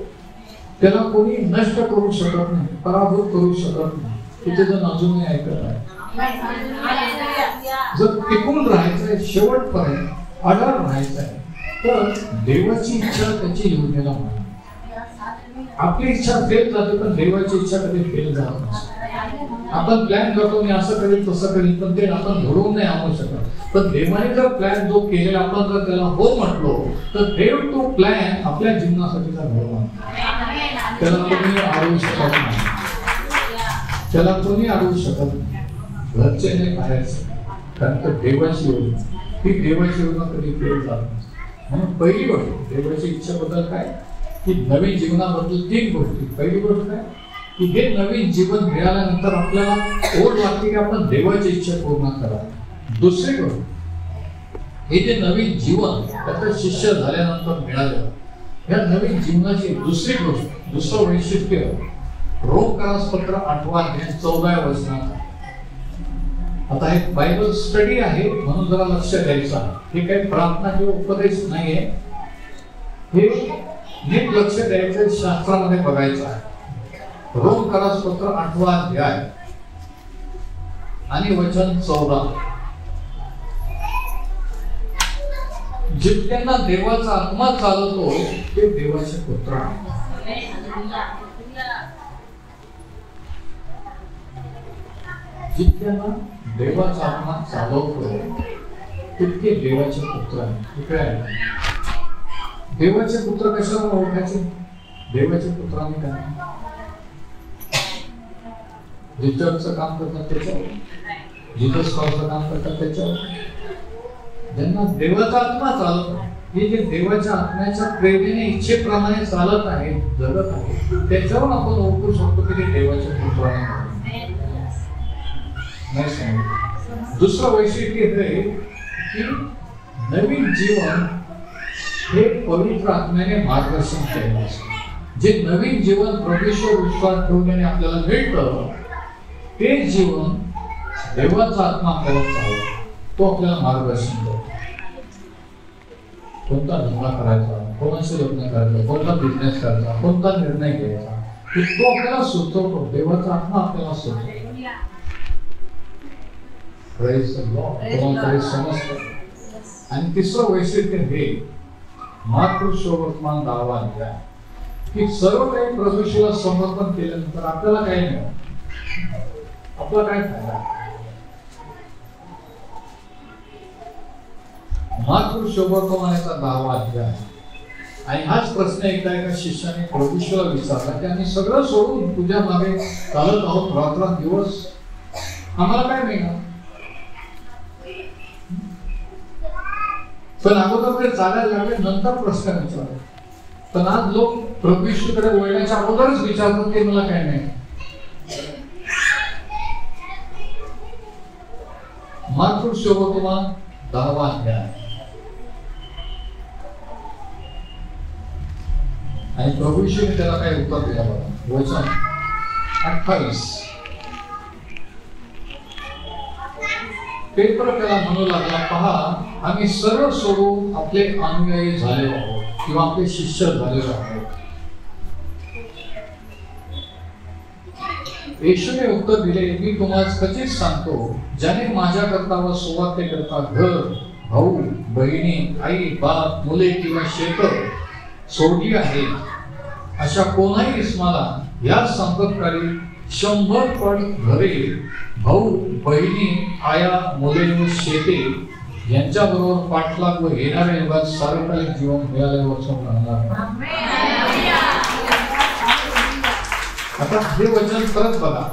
त्याला कोणी नष्ट करू शकत नाही, पराभूत करू शकत नाही. तिथे जर अजूनही ऐकत आहे, जर टिकून राहायचंय, शेवटपर्यंत अडळ राहायचंय, तर देवाची इच्छा त्याची योजनेला मानते. आपली इच्छा फेल जाते, पण देवाची इच्छा कधी फेल जात नाही. आपण प्लॅन करतो, मी असं करेल तसं करेल, पण ते आपण घडवून नाही आणू शकत. पण देवाने जर प्लॅन जो केलेला, आपण जर त्याला हो म्हटलो, तर देव तो प्लॅन आपल्या जीवनासाठीचा घडवून आणतो. त्याला कोणी अडवू शकत नाही, त्याला कोणी अडवू शकत नाही, घरचे नाही बाहेरचे. कारण तर देवाची योजना, ही देवाची योजना कधी फेल जात नाही. म्हणून पहिली गोष्ट देवाची इच्छा बद्दल काय, की नवीन जीवनाबद्दल 3 गोष्टी. पहिली गोष्ट काय, की हे नवीन जीवन मिळाल्यानंतर आपल्याला ओढ लागते की आपण देवाची इच्छा पूर्ण करावी. दुसरी गोष्ट, हे जे नवीन जीवन त्याचं शिष्य झाल्यानंतर मिळालं, या नवीन जीवनाची दुसरी गोष्ट, दुसरं वैशिष्ट्य रोमकरास पत्र 8 अध्याय 14 वचनात. आता हे बायबल स्टडी आहे म्हणून जरा लक्ष द्यायचं आहे. हे काही प्रार्थना किंवा उपदेश नाहीये, हे नीट लक्ष द्यायचं, शास्त्रामध्ये बघायचं आहे. रोमकरास पत्र 8 अध्याय आणि वचन 14. जितक्यांना देवाचा आत्मा चालवतो ते देवाचे पुत्र आहेत. जितक्यांना देवाचा आत्मा चालवतो तितके देवाचे पुत्र आहेत. इकडे आहे, देवाचे पुत्र कशावर ओळखायचे? देवाचे पुत्रांनी काय, जे चर्चचं काम करतात त्याच्यावर, जीसस ख्रिस्ताचं काम करतात त्याच्यावर, ज्यांना देवाचा आत्मा चालतो, हे जे देवाच्या आत्म्याच्या प्रेरणेने इच्छेप्रमाणे चालत आहेत, जगत आहेत, त्याच्यावर आपण ओळखू शकतो की ते देवाचे पुत्र आहेत. नाही सांगितलं. दुसरं वैशिष्ट्य हे की नवीन जीवन हे पवित्र आत्म्याने मार्गदर्शन केलेलं असतं. जे नवीन जीवन प्रभूवर विश्वास ठेवल्याने आपल्याला मिळतं, ते जीवन देवाचा आत्मा आपल्याला चालवतो, तो आपल्याला मार्गदर्शन करतो. कोणता धंदा करायचा, कोणाशी लग्न करायचं, कोणता बिझनेस करायचा, कोणता निर्णय घ्यायचा, तो आपल्याला सुचवतो. देवाचा आत्मा आपल्याला सुचवतो. कोणाकडे समजतं. आणि तिसरं वैशिष्ट्य हे मातृशोवर्तमान दावा द्या, की सर्व काही प्रभूला समर्पण केल्यानंतर आपल्याला काय मिळेल, आपला काय फायदा. मातृशोवर्तमानाचा दावा द्या. आणि हाच प्रश्न एकदा एका शिष्याने प्रभूला विचारला की आम्ही सगळं सोडून तुझ्या मागे चालत आहोत रात्रंदिवस, आम्हाला काय मिळणार. पण अगोदर ते चालायला लागले, नंतर प्रश्न विचारला. पण आज लोक प्रभूकडे वळण्याच्या अगोदरच विचारतात की मला काय नाही. मातृशोवर्तमान दावा द्या. आणि प्रभूने त्याला काय उत्तर दिला बघा, वचन 28. पेत्र त्याला म्हणू लागला, पहा आम्ही सर्व सोडून आपले अनुयायी झालेलो आहोत किंवा आपले शिष्य झालेलो आहोत. येशूने उत्तर दिले, मी तुम्हाला खचित सांगतो, ज्याने माझ्याकरता व सुवार्तेकरता घर, भाऊ, बहिणी, आई, बाप, मुले किंवा शेतं सोडली आहे, अशा कोणाही इस्माला या संकटकाळी 100 पट घरे, भाऊ, बहिणी, आया, मुले व शेते यांच्याबरोबर पाठलाग व येणाऱ्या युगात सार्वकालिक जीवन मिळाले वाचून राहणार. आता हे वचन परत बघा.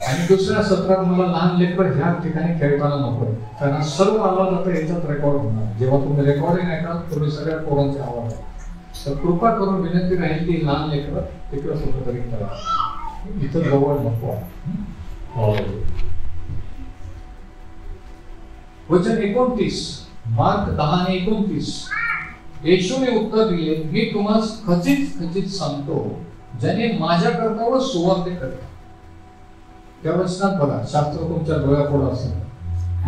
आणि दुसऱ्या सत्रात मला लहान लेकर ह्या ठिकाणी खेळताना नको, कारण सर्व आवाज आता याच्यात रेकॉर्ड होणार. जेव्हा तुम्ही रेकॉर्डिंग ऐकाल तुम्ही सगळ्या पोरांचे आवाज आहे. तर कृपा करून विनंती राहील की लहान लेकर तिकडे सुद्धा तरी करा, इथं जवळ नको. वचन 29, मार्क 10:29. येशूने उत्तर दिले, मी तुम्हाला खचित खचित सांगतो, ज्याने माझ्याकरता व सुवार्ते करता. त्या वचनात बघा, शास्त्र तुमच्या डोळ्यापुढे असेल.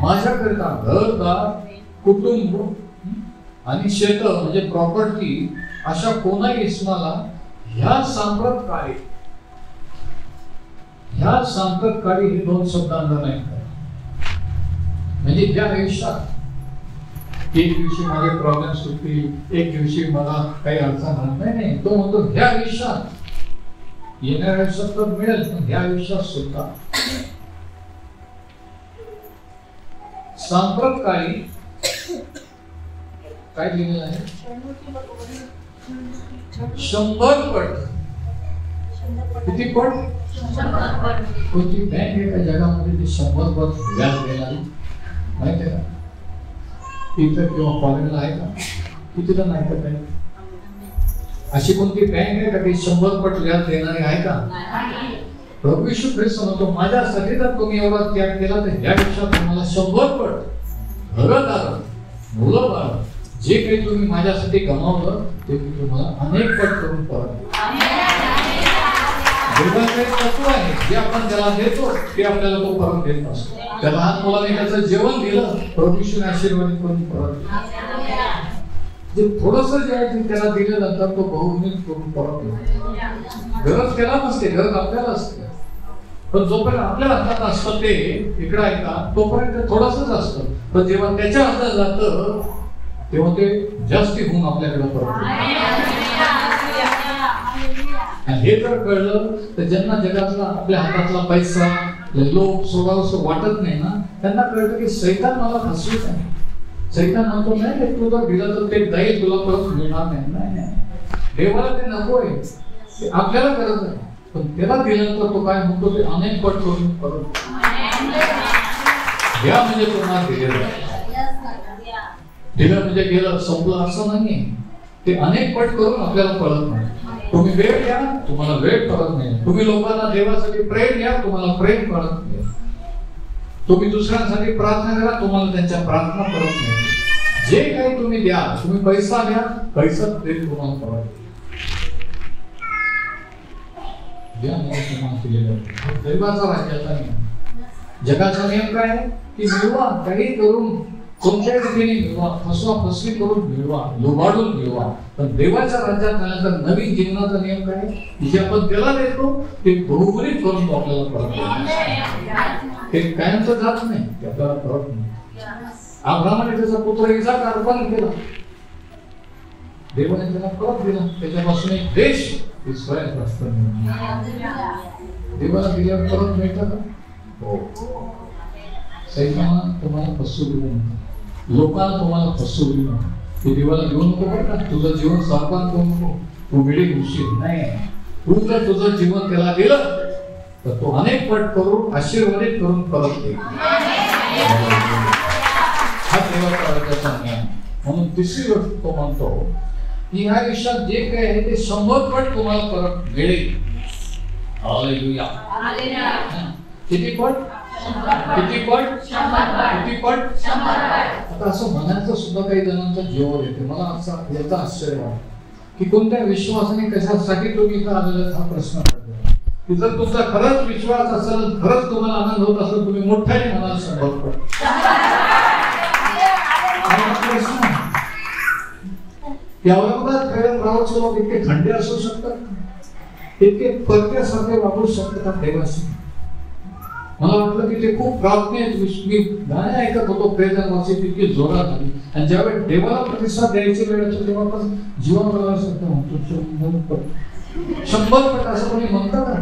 माझ्याकरता घरदार, कुटुंब आणि शेत म्हणजे प्रॉपर्टी अशा कोणाही इसमाला ह्या सांप्रत काळी हे दोन शब्द अंडरलाईन करा. म्हणजे ज्या आयुष्यात एक दिवशी माझे प्रॉब्लेम सुटतील, एक दिवशी मला काही अडचण नाही, तो म्हणतो ह्या आयुष्यात, येणाऱ्या आयुष्यात तर मिळेल, पण ह्या आयुष्यात सुद्धा सांप्रत काळी काय लिहिलेलं आहे? 100 पट. किती पट? कोणती बँक आहे का जगामध्ये ती 100 पट व्याज देणारी? माहिती आहे का? इथं किंवा फॉरेनला आहे का? कितीला नाही का बँक? अशी कोणती बँक आहे का ती 100 पट व्याज देणारी आहे का? प्रभू येशू ख्रिस्त म्हणतो, माझ्यासाठी जर तुम्ही एवढा त्याग केला तर ह्यापेक्षा तुम्हाला 100 पट घरदार, मुलं बाळ, जे काही तुम्ही माझ्यासाठी गमावलं ते मी तुम्हाला अनेक पट करून परत देवाचं एक तत्व आहे, जे आपण त्याला देतो ते आपल्याला तो परत देत असतो. त्या लहान मुलाने त्याचं जेवण दिलं, प्रभू येशूने आशीर्वाद करून परत जे थोडंसं जे त्याला दिलं नंतर तो बहुगुणित करून परत देतो. गरज त्याला नसते, गरज आपल्याला असते. पण जोपर्यंत आपल्या हातात असतं ते इकडं आहे का, तोपर्यंत थोडंसंच असतं. पण जेव्हा त्याच्या हातात जातं तेव्हा ते जास्ती होऊन आपल्याकडे परत. हे जर कळलं तर ज्यांना जगातला आपल्या हातातला पैसा लोक सोडावंसं वाटत नाही ना, त्यांना कळतं की सैतान मला फसवीत आहे. सैतान म्हणतो नाही, तू जर दिलं तर ते जाईल, तुला परत मिळणार नाही. नाही, देवाला ते नको आहे, ते आपल्याला गरज आहे. पण त्याला दिल्यानंतर तो काय म्हणतो, ते अनेक पट करून परत द्या. म्हणजे तुम्हाला दिलं म्हणजे गेलं, संपलं असं नाहीये. ते अनेक पट करून आपल्याला कळत नाही. तुम्ही वेळ द्या, तुम्हाला वेळ कळत नाही. तुम्ही लोकांना देवासाठी प्रेम द्या, तुम्हाला प्रेम कळत नाही. तुम्ही दुसऱ्यांसाठी प्रार्थना करा, तुम्हाला त्यांच्या प्रार्थना कळत नाही. जे काही तुम्ही द्या, तुम्ही पैसा द्या, पैसा देईल तुम्हाला कळत. देवाचा राज्याचा नियम, जगाचा नियम काय आहे की मिळवा, काही करून कोणत्याही रीतीने मिळवा, फसवी करून मिळवा, लुबाडून मिळवा. पण देवाच्या राज्यात आल्यानंतर नवीन जीवनाचा नियम काय, जे आपण त्याला देतो ते बहुगुणित करून आपल्याला परत. ते कायमचं जात नाही, ते आपल्याला परत नाही. अब्राहामाने त्याचा पुत्र इसाक अर्पण केला, देवाने त्याला परत दिला. त्याच्यापासून एक देश इस्रायल राष्ट्र देवाला दिल्यावर परत मिळतं का? हो. सैतान तुम्हाला फसवू नका, लोकांना तुम्हाला फसवू नका. ते देवाला घेऊ नको बरं का. तुझं जीवन सर्वात करू नको, तू मिळी घुसशील नाही. तू जर तुझं जीवन त्याला दिलं तर तो अनेक पट करून आशीर्वादित करून परत देईल. हा देवाचा राज्याचा नियम. म्हणून तिसरी गोष्ट तो म्हणतो की ह्या आयुष्यात जे काही आहे ते 100 पट तुम्हाला परत मिळेल. हालेलुया. किती पट? किती पट? किती पट? आता असं म्हणायचं सुद्धा काही जणांच्या जीवावर येते. मला असं याचा आश्चर्य वाटतं की कोणत्या विश्वासाने कशासाठी तुम्ही इथं आलेला हा प्रश्न पडतो. की जर तुमचा खरंच विश्वास असेल, खरंच तुम्हाला आनंद होत असेल, तुम्ही मोठ्याने म्हणाल 100 पट. औरंगाबाद खेळ रावचे लोक इतके खंडे असू शकतात, इतके परक्यासारखे वापरू शकतात देवाशी. मला वाटलं की ते खूप प्रार्थना आहेत. मी गाणे ऐकत होतो, प्रेझेंट वर्षी तितकी जोरात झाली. आणि ज्यावेळी देवाला प्रतिसाद द्यायची वेळ येतो तेव्हा जीवन शब्द म्हणतो 100 पट असं कोणी म्हणतं का?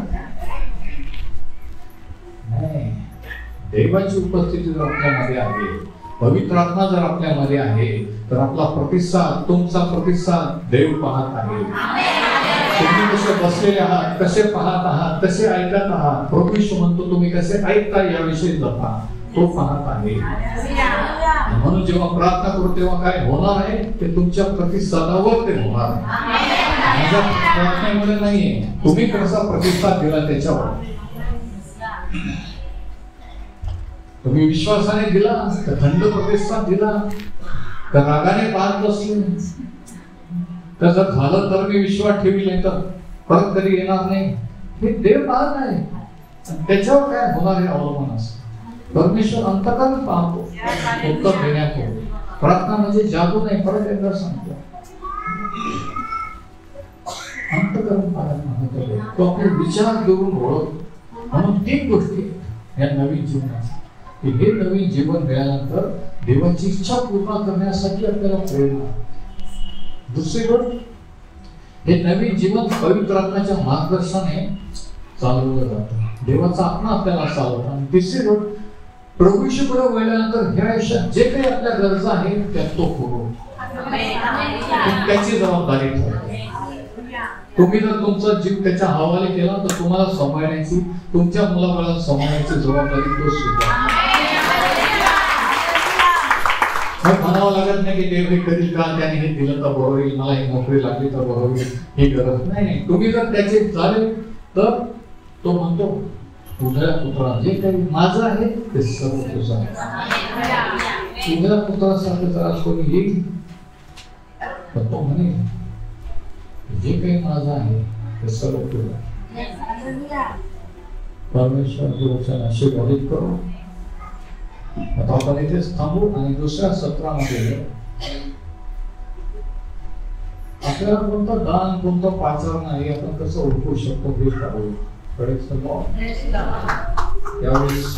नाही. देवाची उपस्थिती जर आपल्यामध्ये आहे, पवित्र आत्मा जर आपल्यामध्ये आहे, तर आपला प्रतिसाद, तुमचा प्रतिसाद देव पाहत आहे. तुम्ही कसे बसलेले आहात, कसे पाहत आहात, कसे ऐकत आहात. प्रभू येशू म्हणतो तुम्ही कसे ऐकता याविषयी जपा, तो पाहत आहे. म्हणून जेव्हा प्रार्थना करू तेव्हा काय होणार आहे ते तुमच्या प्रतिसादावर ते होणार आहे. माझ्या प्रार्थनेमध्ये नाहीये, तुम्ही कसा प्रतिसाद दिला त्याच्यावर. तुम्ही विश्वासाने दिला तर थंड प्रतिसाद दिला, तर रागाने पाहत बसले, तर जर झालं तर मी विश्वास ठेवी, नाही तर परत कधी येणार नाही. हे देव पाहत आहे, त्याच्यावर काय होणार हे अवलंबून असतं. परमेश्वर अंतकरण पाहतो, उत्तर देण्यात येतो. प्रार्थना म्हणजे जादू नाही, परत एकदा सांगतो, अंतकरण पाहणं. तो आपले विचार घेऊन ओळखतो. म्हणून 3 गोष्टी या नवीन जीवनात, हे नवीन जीवन मिळाल्यानंतर देवाची इच्छा पूर्ण करण्यासाठी आपल्याला प्रेरणा. दुसरी गोष्ट, हे नवीन जीवन पवित्र आत्म्याच्या मार्गदर्शनाने चालवलं जातं. देवाचा आत्मा आपल्याला चालवतो. आणि तिसरी गोष्ट, प्रभू येशू पुढे वळल्यानंतर ह्या आयुष्यात जे काही आपल्या गरजा आहेत त्यात तो पुरवतो. त्याची जबाबदारी ठरते. तुम्ही जर तुमचा जीव त्याच्या हवाले केला तर तुम्हाला सांभाळण्याची, तुमच्या मुलाबाळांना सांभाळण्याची जबाबदारी तो स्वीकारतो. म्हणावं लागत नाही की देव हे करील का, त्याने हे दिलं तर बरं होईल, मला ही नोकरी लागली तर बरं होईल, ही गरज नाही. तुम्ही जर त्याचे झाले तर तो म्हणतो, तुझ्या पुत्रा जे काही माझं आहे ते सर्व तुझं आहे. तुझ्या पुत्रासारखं जर आज कोणी येईल तर तो म्हणे, जे काही माझं आहे ते सर्व तुझं आहे. परमेश्वर तुमच्या आशीर्वादित करो. आता आपण इथेच थांबू आणि दुसऱ्या सत्रामध्ये आपल्याला कोणतं दान, कोणतं पाचारण आहे, आपण कसं ओळखू शकतो हे पाहू. यावेळेस